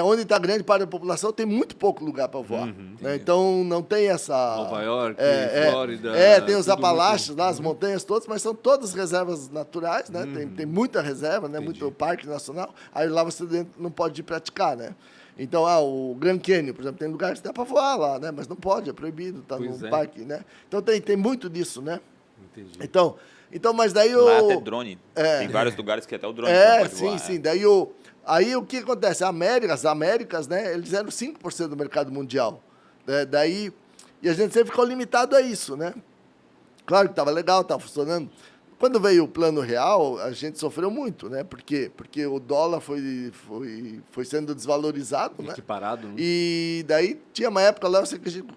Onde está grande parte da população, tem muito pouco lugar para voar. Né? Então, não tem essa... Nova York, Flórida... tem os Apalaches lá, as montanhas todas, mas são todas reservas naturais, né? Tem muita reserva, né? Muito parque nacional. Aí lá você não pode ir praticar, né? Então, o Grand Canyon, por exemplo, tem lugares que dá para voar lá, né? Mas não pode, é proibido, tá no parque, né? Então, tem muito disso, né? Entendi. Então, mas daí Lá até drone. Tem vários lugares que até o drone pode voar. Sim. Aí o que acontece? As Américas, né, eles eram 5% do mercado mundial. E a gente sempre ficou limitado a isso, né? Claro que estava legal, estava funcionando. Quando veio o Plano Real, a gente sofreu muito, né? Porque o dólar foi sendo desvalorizado, né? Equiparado, né? E daí tinha uma época lá, eu sei que a gente,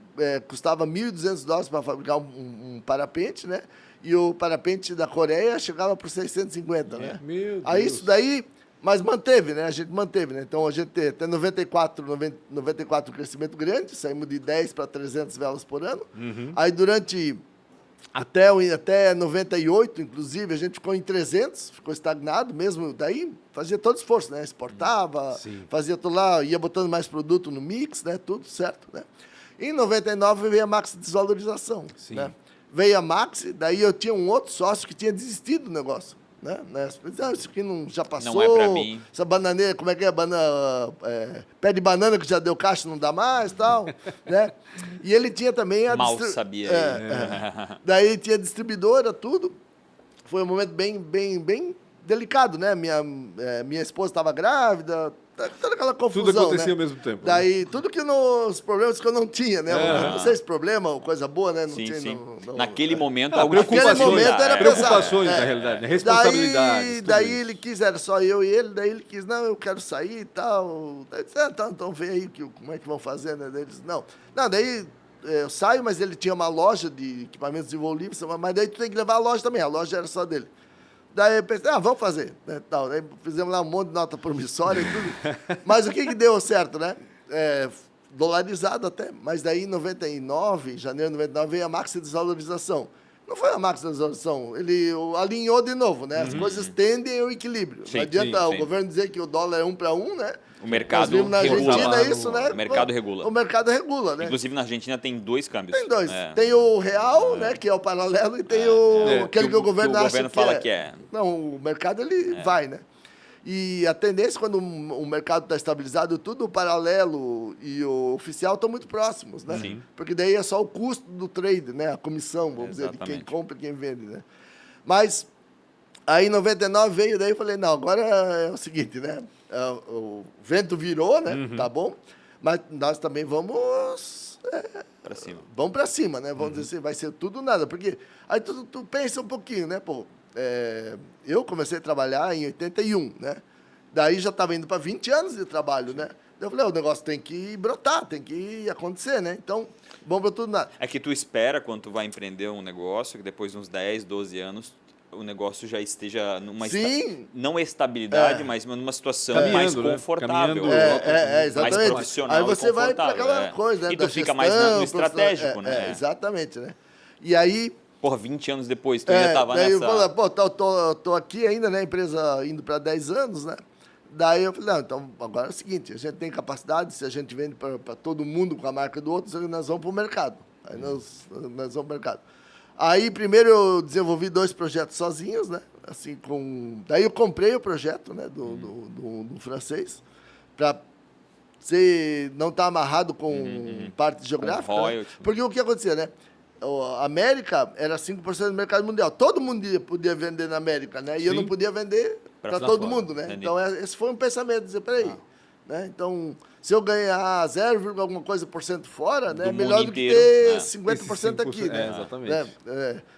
custava $1.200 para fabricar um parapente, né? E o parapente da Coreia chegava por 650, né? Meu Deus. Aí isso daí... Mas manteve, né? A gente manteve, né? Então, a gente até 94 um crescimento grande, saímos de 10 para 300 velas por ano. Aí, até 98, inclusive, a gente ficou em 300, ficou estagnado mesmo. Daí, fazia todo esforço, né? Exportava, fazia tudo lá, ia botando mais produto no mix, né? Tudo certo, né? Em 99, veio a Maxi Desvalorização, né? Veio a Maxi, daí eu tinha um outro sócio que tinha desistido do negócio. Né? Isso aqui já passou. Não é pra mim. Essa bananeira, como é que é? Pé de banana que já deu caixa, não dá mais tal. Né? E ele tinha também a Mal sabia. Daí tinha distribuidora, tudo. Foi um momento bem delicado, né? Minha esposa estava grávida, toda aquela confusão. Tudo acontecia né? ao mesmo tempo. Daí, tudo que os problemas que eu não tinha, né? Não sei se problema ou coisa boa, né? Não tinha, sim. Não, naquele momento, naquele momento era preocupações, na realidade, né? Responsabilidades. Daí ele quis, era só eu e ele, daí ele quis, não, eu quero sair e tal. Daí disse, então vê aí como é que vão fazer, né? Daí ele disse, não, daí eu saio, mas ele tinha uma loja de equipamentos desenvolvidos, mas daí tu tem que levar a loja também, a loja era só dele. Daí eu pensei, vamos fazer. Né, tal. Daí fizemos lá um monte de nota promissória e tudo. Mas o que deu certo, né? dolarizado até, mas daí em 99, janeiro de 99, veio a máxima desvalorização. Não foi a máxima desvalorização, ele alinhou de novo, né? As coisas tendem ao equilíbrio. Sim, não adianta sim, o sim. governo dizer que o dólar é 1 para 1, né? O mercado Nós vimos na regula. Argentina isso, né? O mercado regula. O mercado regula, né? Inclusive, na Argentina tem 2 câmbios. Tem dois. É. Tem o real, né, que é o paralelo, e tem aquele que o governo acha fala que que é. Não, o mercado ele vai, né? E a tendência, quando o mercado está estabilizado, tudo o paralelo e o oficial estão muito próximos, né? Sim. Porque daí é só o custo do trade, né? A comissão, vamos dizer, de quem Exatamente. compra e quem vende, né? Mas aí em 99 veio, daí eu falei, não, agora é o seguinte, né? O vento virou, né? Tá bom? Mas nós também vamos... Pra cima. Vamos para cima, né? Vamos dizer assim, vai ser tudo ou nada. Porque aí tu pensa um pouquinho, né? Pô, eu comecei a trabalhar em 81, né? Daí já estava indo para 20 anos de trabalho, né? Eu falei, o negócio tem que brotar, tem que acontecer, né? Então, vamos para tudo ou nada. É que tu espera, quando tu vai empreender um negócio, que depois de uns 10, 12 anos, o negócio já esteja numa Sim. não estabilidade, mas numa situação Caminhando, mais né? confortável. Caminhando. Exatamente. Mais profissional Aí e você vai para confortável, aquela coisa, né? E da tu fica gestão, mais no profissional. estratégico, né? Exatamente, né? E aí... Porra, 20 anos depois, tu ainda tava daí nessa... eu falei, pô, tô aqui ainda, né? A empresa indo para 10 anos, né? Daí eu falei, não, então agora é o seguinte, a gente tem capacidade, se a gente vende para todo mundo com a marca do outro, nós vamos para o mercado. Aí nós vamos para o mercado. Aí primeiro eu desenvolvi 2 projetos sozinhos, né? Assim, daí eu comprei o projeto, né? Do francês, para não estar amarrado com parte geográfica. Com Né? royalty. Porque o que acontecia, né? A América era 5% do mercado mundial. Todo mundo podia vender na América, né? E eu Sim. não podia vender Pra para lá todo fora. mundo, né? Entendi. Então, esse foi um pensamento, dizer, peraí, né? Então, se eu ganhar 0, alguma coisa por cento fora, né? Do É melhor mundo do que inteiro, ter né? 50% aqui, né? Exatamente.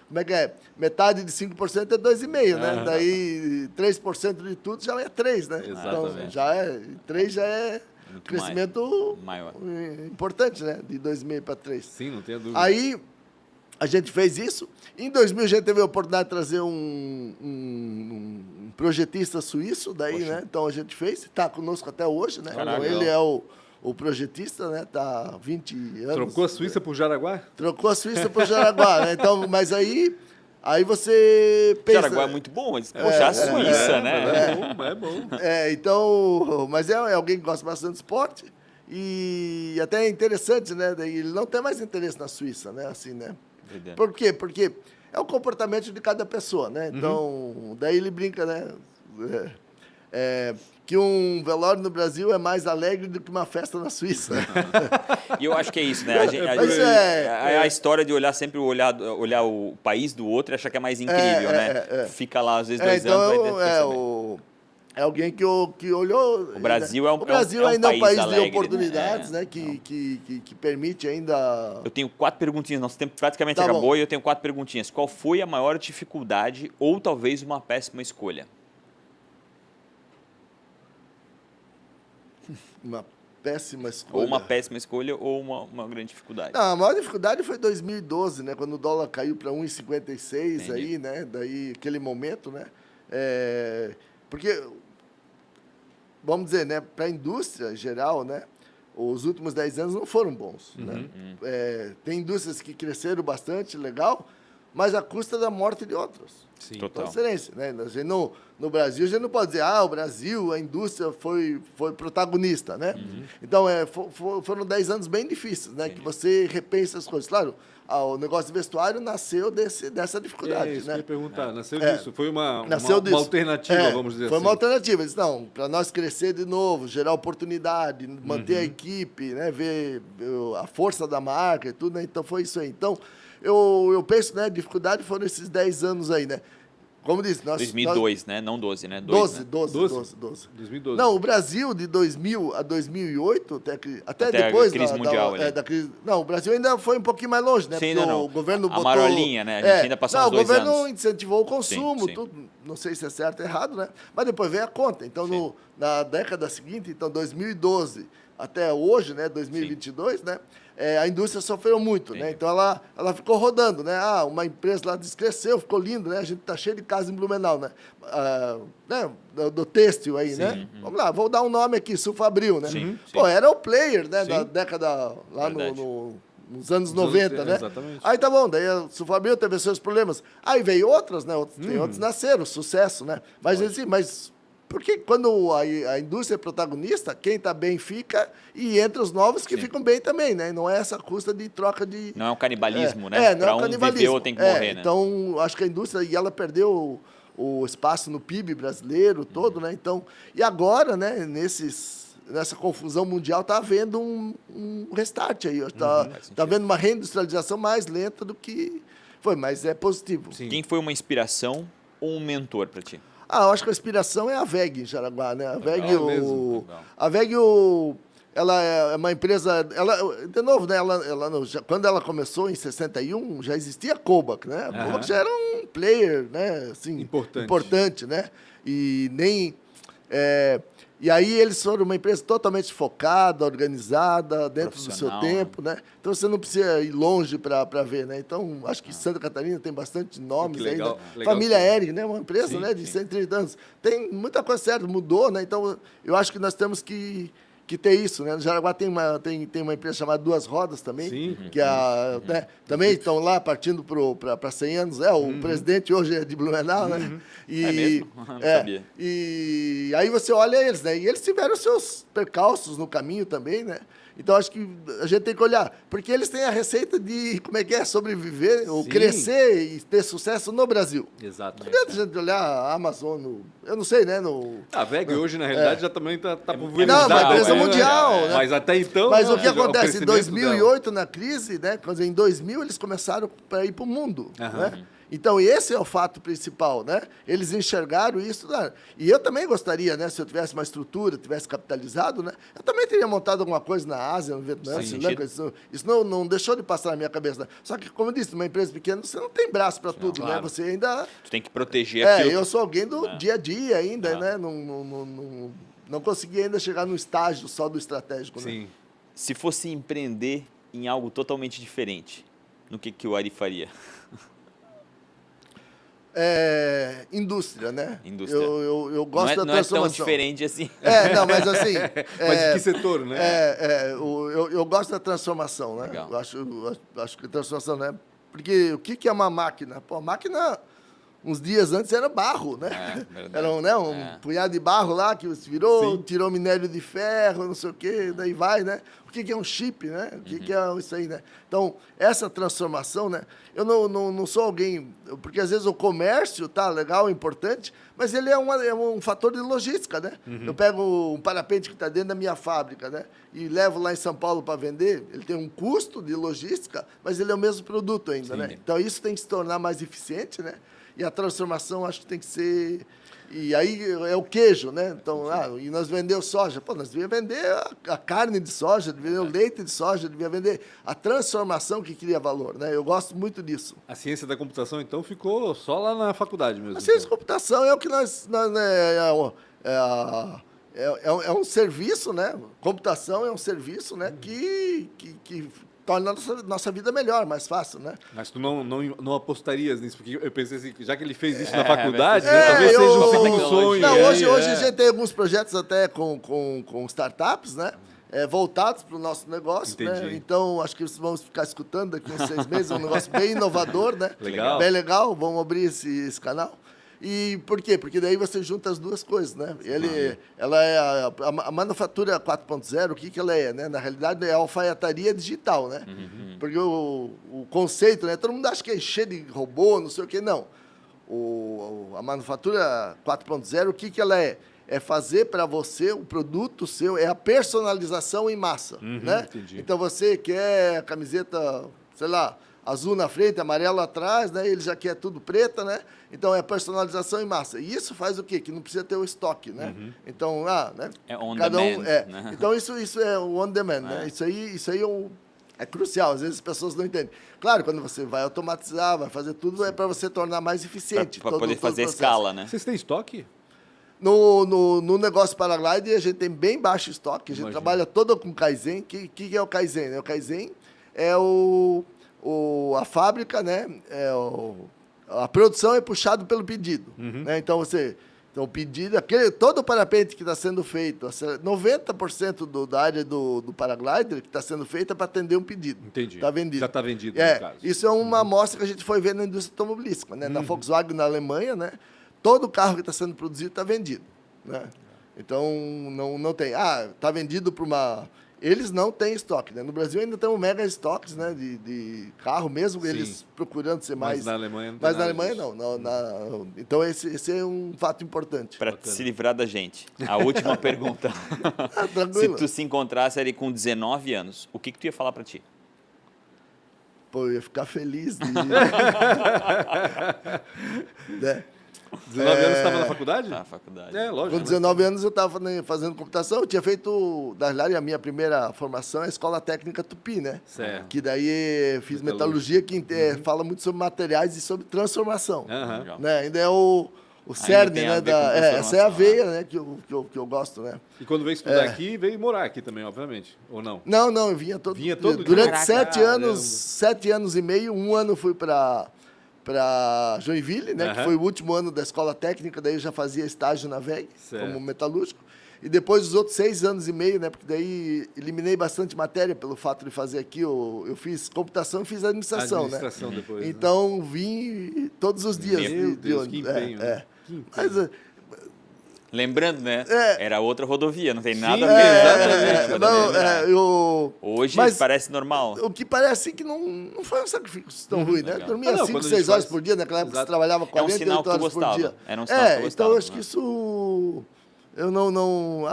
Como é que é? Metade de 5% é 2,5, né? Daí 3% de tudo já é 3, né? Então, Exatamente. 3 já é Muito crescimento maior. importante, né? De 2,5 para 3. Sim, não tenha dúvida. Aí a gente fez isso. Em 2000 a gente teve a oportunidade de trazer um projetista suíço, daí, né? Então a gente fez, está conosco até hoje, né? Caraca. Então, ele é o projetista, né? Está há 20 anos. Trocou a Suíça por Jaraguá? Trocou a Suíça por Jaraguá, né? Então, mas aí você pensa... Jaraguá é muito bom, mas, poxa, a Suíça, né? É bom. Então, mas é alguém que gosta bastante de esporte e até é interessante, né? Daí ele não tem mais interesse na Suíça, né? Assim, né? Verdade. Por quê? Porque é o comportamento de cada pessoa, né? Então, daí ele brinca, né? Que um velório no Brasil é mais alegre do que uma festa na Suíça. E eu acho que é isso, né? Mas a história de olhar sempre olhar o país do outro e achar que é mais incrível, né? Fica lá, às vezes, 2 anos, vai ter pensamento. É alguém que olhou... O Brasil né? é um O Brasil é um ainda é um país país de alegre, oportunidades, né? né? Que permite ainda... Eu tenho 4 perguntinhas, nosso tempo praticamente Tá acabou bom. e eu tenho 4 perguntinhas. Qual foi a maior dificuldade ou talvez uma péssima escolha? Uma péssima escolha. Ou uma péssima escolha ou uma grande dificuldade? Não, a maior dificuldade foi 2012, né? Quando o dólar caiu para 1,56 Entendi. aí, né? Daí, aquele momento, né? Porque, vamos dizer, né? Para a indústria em geral, né? Os últimos 10 anos não foram bons, né? Tem indústrias que cresceram bastante, legal, mas à custa da morte de outras. Sim. Total. Excelência, né? A gente no Brasil, a gente não pode dizer, o Brasil, a indústria foi protagonista, né? Então, foram 10 anos bem difíceis, né? Que você repensa as coisas. Claro, o negócio de vestuário nasceu dessa dificuldade, Isso que né? eu ia perguntar. Nasceu disso. Foi uma disso. alternativa, vamos dizer foi assim. uma alternativa. Eles, não, para nós crescer de novo, gerar oportunidade, manter a equipe, né? Ver a força da marca e tudo, né? Então, foi isso aí. Então, eu penso, né? A dificuldade foram esses 10 anos aí, né? Como disse, 2002, né? Não 12, né? 12. 2012. Não, o Brasil de 2000 a 2008, até depois a crise mundial ali. da crise... Não, o Brasil ainda foi um pouquinho mais longe, né? Sim, Porque não. o governo A botou... marolinha, né? A gente ainda passou uns 2 o governo anos. incentivou o consumo, Sim. tudo. Não sei se é certo ou errado, né? Mas depois veio a conta. Então, na década seguinte, então 2012 até hoje, né? 2022, né? a indústria sofreu muito, né? Então ela ficou rodando, né? Uma empresa lá cresceu, ficou lindo, né? A gente tá cheio de casa em Blumenau, né? Né? Do têxtil aí, né? Vamos lá, vou dar um nome aqui, Sulfabril, né? Pô, era o player, né? Da década lá nos anos 90, né? Exatamente. Aí tá bom, daí a Sulfabril teve seus problemas. Aí veio outras, né? Tem outros nasceram, sucesso, né? Mas assim, porque quando a indústria é protagonista, quem está bem fica e entra os novos que ficam bem também, né? Não é essa custa de troca de... Não é um canibalismo, né? Não é um canibalismo. Viver ou tem que morrer, né? Então, acho que a indústria, e ela perdeu o espaço no PIB brasileiro todo, né? Então, e agora, né, nessa confusão mundial, está havendo um restart aí. Está havendo uma reindustrialização mais lenta do que foi, mas é positivo. Sim. Quem foi uma inspiração ou um mentor para ti? Eu acho que a inspiração é a VEG em Jaraguá, né? A VEG, ela é uma empresa... de novo, né? Quando ela começou, em 61, já existia a Kobach, né? A Kobach já era um player, né? Assim, importante, né? E aí eles foram uma empresa totalmente focada, organizada, dentro do seu tempo, né? Então você não precisa ir longe para ver, né? Então, acho que Santa Catarina tem bastante nomes aí. Legal, Família Hering, né? Uma empresa, né, de 130 anos. Tem muita coisa certa, mudou, né? Então, eu acho que nós temos que ter isso, né? No Jaraguá tem uma empresa chamada Duas Rodas também, que né, também estão lá partindo para 100 anos. O presidente hoje é de Blumenau, né? É mesmo? Não sabia. E aí você olha eles, né? E eles tiveram seus percalços no caminho também, né? Então, acho que a gente tem que olhar, porque eles têm a receita de, sobreviver, ou crescer e ter sucesso no Brasil. Exato. Não adianta a gente olhar a Amazon, eu não sei, né? A VEG hoje, na realidade, já também está pulverizada. Não, uma empresa mundial. Né? Mas até então... Mas o que acontece? Em 2008, na crise, né? Quando em 2000, eles começaram a ir para o mundo, né? Então, esse é o fato principal, né? Eles enxergaram isso. Né? E eu também gostaria, né? Se eu tivesse uma estrutura, tivesse capitalizado, né? Eu também teria montado alguma coisa na Ásia, no Vietnã, isso não deixou de passar na minha cabeça. Né? Só que, como eu disse, numa empresa pequena, você não tem braço para tudo, né? Você ainda... Tu tem que proteger aquilo. Eu sou alguém do dia a dia ainda, né? Não consegui ainda chegar no estágio só do estratégico, né? Se fosse empreender em algo totalmente diferente, no que o Ari faria? Indústria, né? Indústria. Eu gosto da transformação. Não é tão diferente assim. Mas assim... Mas de que setor, né? Eu gosto da transformação, né? Legal. Eu acho que transformação, né? Porque o que é uma máquina? Pô, a máquina, uns dias antes, era barro, né? Era né, punhado de barro lá que virou, tirou minério de ferro, não sei o quê, daí vai, né? O que é um chip, né? O que é isso aí, né? Então, essa transformação, né? Eu não sou alguém... Porque, às vezes, o comércio, tá legal, importante, mas ele é um fator de logística, né? Eu pego um parapente que está dentro da minha fábrica, né? E levo lá em São Paulo para vender, ele tem um custo de logística, mas ele é o mesmo produto ainda, né? Então, isso tem que se tornar mais eficiente, né? E a transformação, acho que tem que ser... E aí é o queijo, né? Então, e nós vendemos soja. Pô, nós devíamos vender a carne de soja, devíamos vender o leite de soja, devíamos vender a transformação que cria valor, né? Eu gosto muito disso. A ciência da computação, então, ficou só lá na faculdade mesmo? A ciência da computação é o que é um serviço, né? Computação é um serviço, né? Que torna a nossa vida melhor, mais fácil, né? Mas tu não apostarias nisso, porque eu pensei assim, já que ele fez isso na faculdade, né, talvez seja um segundo sonho. Não, hoje a gente tem alguns projetos até com startups, né? Voltados para o nosso negócio, né? Então, acho que vocês vão ficar escutando daqui uns 6 meses, um negócio bem inovador, né? Legal. Bem legal, vamos abrir esse canal. E por quê? Porque daí você junta as duas coisas, né? Ela é a manufatura 4.0, o que ela é, né? Na realidade, é a alfaiataria digital, né? Porque o conceito, né? Todo mundo acha que é cheio de robô, não sei o quê. Não. A manufatura 4.0, o que ela é? É fazer para você, o produto seu, é a personalização em massa, né? Entendi. Então, você quer a camiseta, sei lá, azul na frente, amarelo atrás, né? Ele já quer tudo preta, né? Então, é personalização em massa. E isso faz o quê? Que não precisa ter o estoque, né? Então, né? É on demand. Né? Então, isso é o on demand, né? Isso aí é crucial. Às vezes as pessoas não entendem. Claro, quando você vai automatizar, vai fazer tudo, é para você tornar mais eficiente. Para poder fazer escala, né? Vocês têm estoque? No negócio Paraglide, a gente tem bem baixo estoque. A gente trabalha todo com Kaizen. O que é o Kaizen? O Kaizen a fábrica, né? A produção é puxado pelo pedido. Né? Então, o pedido, todo o parapente que está sendo feito, 90% da área do paraglider que está sendo feita é para atender um pedido. Entendi. Está vendido. Já está vendido, no caso. Isso é uma amostra que a gente foi ver na indústria automobilística. Né? Na Volkswagen, na Alemanha, né? Todo carro que está sendo produzido está vendido. Né? Então, não tem. Está vendido para uma... Eles não têm estoque, né? No Brasil ainda tem mega estoques, né? De carro, mesmo eles procurando ser mais... Mas na Alemanha não tem. Mas na Alemanha não. Então, esse é um fato importante. Para se livrar da gente. A última pergunta. Se tu se encontrasse ali com 19 anos, o que tu ia falar para ti? Pô, eu ia ficar feliz. Né? 19 anos você estava na faculdade? Na faculdade. Lógico. Com 19 anos eu estava fazendo computação, eu tinha feito, na verdade, a minha primeira formação é a Escola Técnica Tupi, né? Certo. Que daí fiz metalurgia, que fala muito sobre materiais e sobre transformação. Né? Ainda é o cerne, né? Essa é a veia, né? Que eu gosto, né? E quando veio estudar aqui, veio morar aqui também, obviamente, ou não? Não, eu vinha todo dia. Durante 7 anos e meio, 1 ano fui para Joinville, né, que foi o último ano da escola técnica, daí eu já fazia estágio na VEG, como metalúrgico. E depois os outros 6 anos e meio, né, porque daí eliminei bastante matéria pelo fato de fazer aqui, eu fiz computação e fiz administração, né? Depois, então vim todos os dias. Meu Deus, que empenho. Que empenho. Mas, lembrando, né? Era outra rodovia, não tem nada a ver. Hoje parece normal. O que parece que não foi um sacrifício tão ruim, né? Dormia 5, 6 horas por dia, naquela época você trabalhava 48 horas por dia. Era um sinal que tu gostava. Então eu acho que isso... Eu não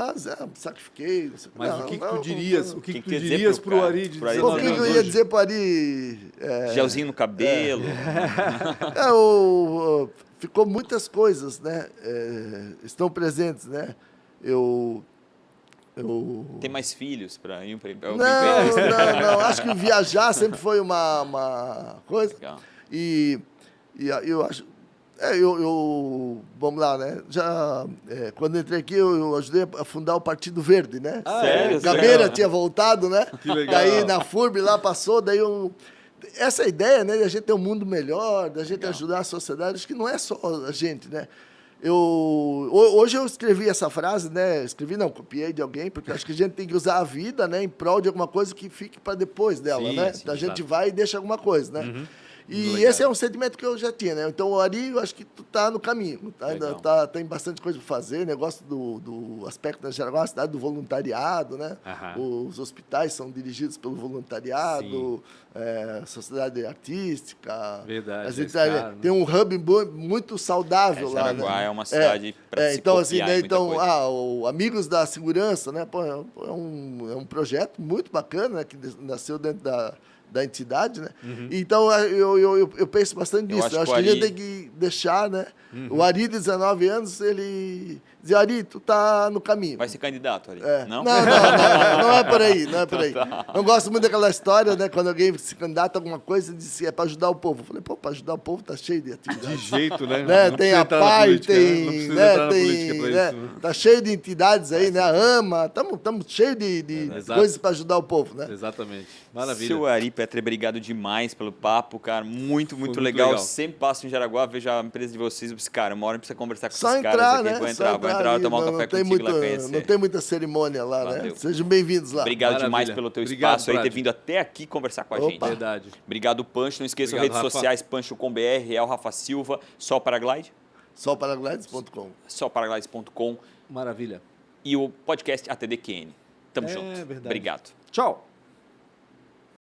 sacrifiquei. Mas o que tu dirias? O que tu dirias pro Ari de 19 anos? O que eu ia dizer pro Ari? Gelzinho no cabelo. Ficou muitas coisas, né? Estão presentes, né? Tem mais filhos para ir para Não. Acho que viajar sempre foi uma coisa. Legal. E eu acho... vamos lá, né? Quando entrei aqui, eu ajudei a fundar o Partido Verde, né? Sério? Gabeira tinha voltado, né? Que legal. Daí na FURB lá passou, daí essa ideia, né, de a gente ter um mundo melhor, da gente ajudar a sociedade, acho que não é só a gente, né? Hoje eu escrevi essa frase, né? Copiei de alguém, porque acho que a gente tem que usar a vida, né, em prol de alguma coisa que fique para depois dela, né? Sim, a gente vai e deixa alguma coisa, né? E esse é um sentimento que eu já tinha, né? Então, o Ari, eu acho que tu tá no caminho. Ainda tem bastante coisa para fazer. Negócio do aspecto da Jaraguá, a cidade do voluntariado, né? Os hospitais são dirigidos pelo voluntariado, sociedade artística. Verdade. Tem um hub muito saudável lá, né? Jaraguá é uma cidade para se então, copiar, assim, né? Então, o Amigos da Segurança, né? Pô, é um projeto muito bacana, né? Que nasceu dentro da entidade, né? Então, eu penso bastante nisso. Eu acho que a gente tem que deixar, né? O Ari, de 19 anos, ele dizer, Ari, tu tá no caminho. Vai ser candidato, Ari? Não? Não é por aí, não é por aí. Eu gosto muito daquela história, né? Quando alguém se candidata a alguma coisa, diz que é para ajudar o povo. Eu falei, para ajudar o povo tá cheio de atividades. De jeito, né? Tem a PAI, tem... Tá cheio de entidades aí, né? A AMA, estamos cheios de coisas para ajudar o povo, né? Exatamente. Maravilha. Seu Ari Petri, obrigado demais pelo papo, cara. Muito legal. Sempre passo em Jaraguá, vejo a empresa de vocês. Cara, uma hora precisa conversar com esses caras aqui. Vou entrar, tomar um café contigo lá conhecer. Não tem muita cerimônia lá, né? Sejam bem-vindos lá. Obrigado demais pelo teu espaço aí, ter vindo até aqui conversar com a gente. Verdade. Obrigado, Pancho. Não esqueçam redes sociais, Pancho.com.br, Real Rafa Silva, Solparaglide. Solparaglides.com. Solparaglides.com. Maravilha. E o podcast ATDQN. Tamo junto. Verdade. Obrigado. Tchau.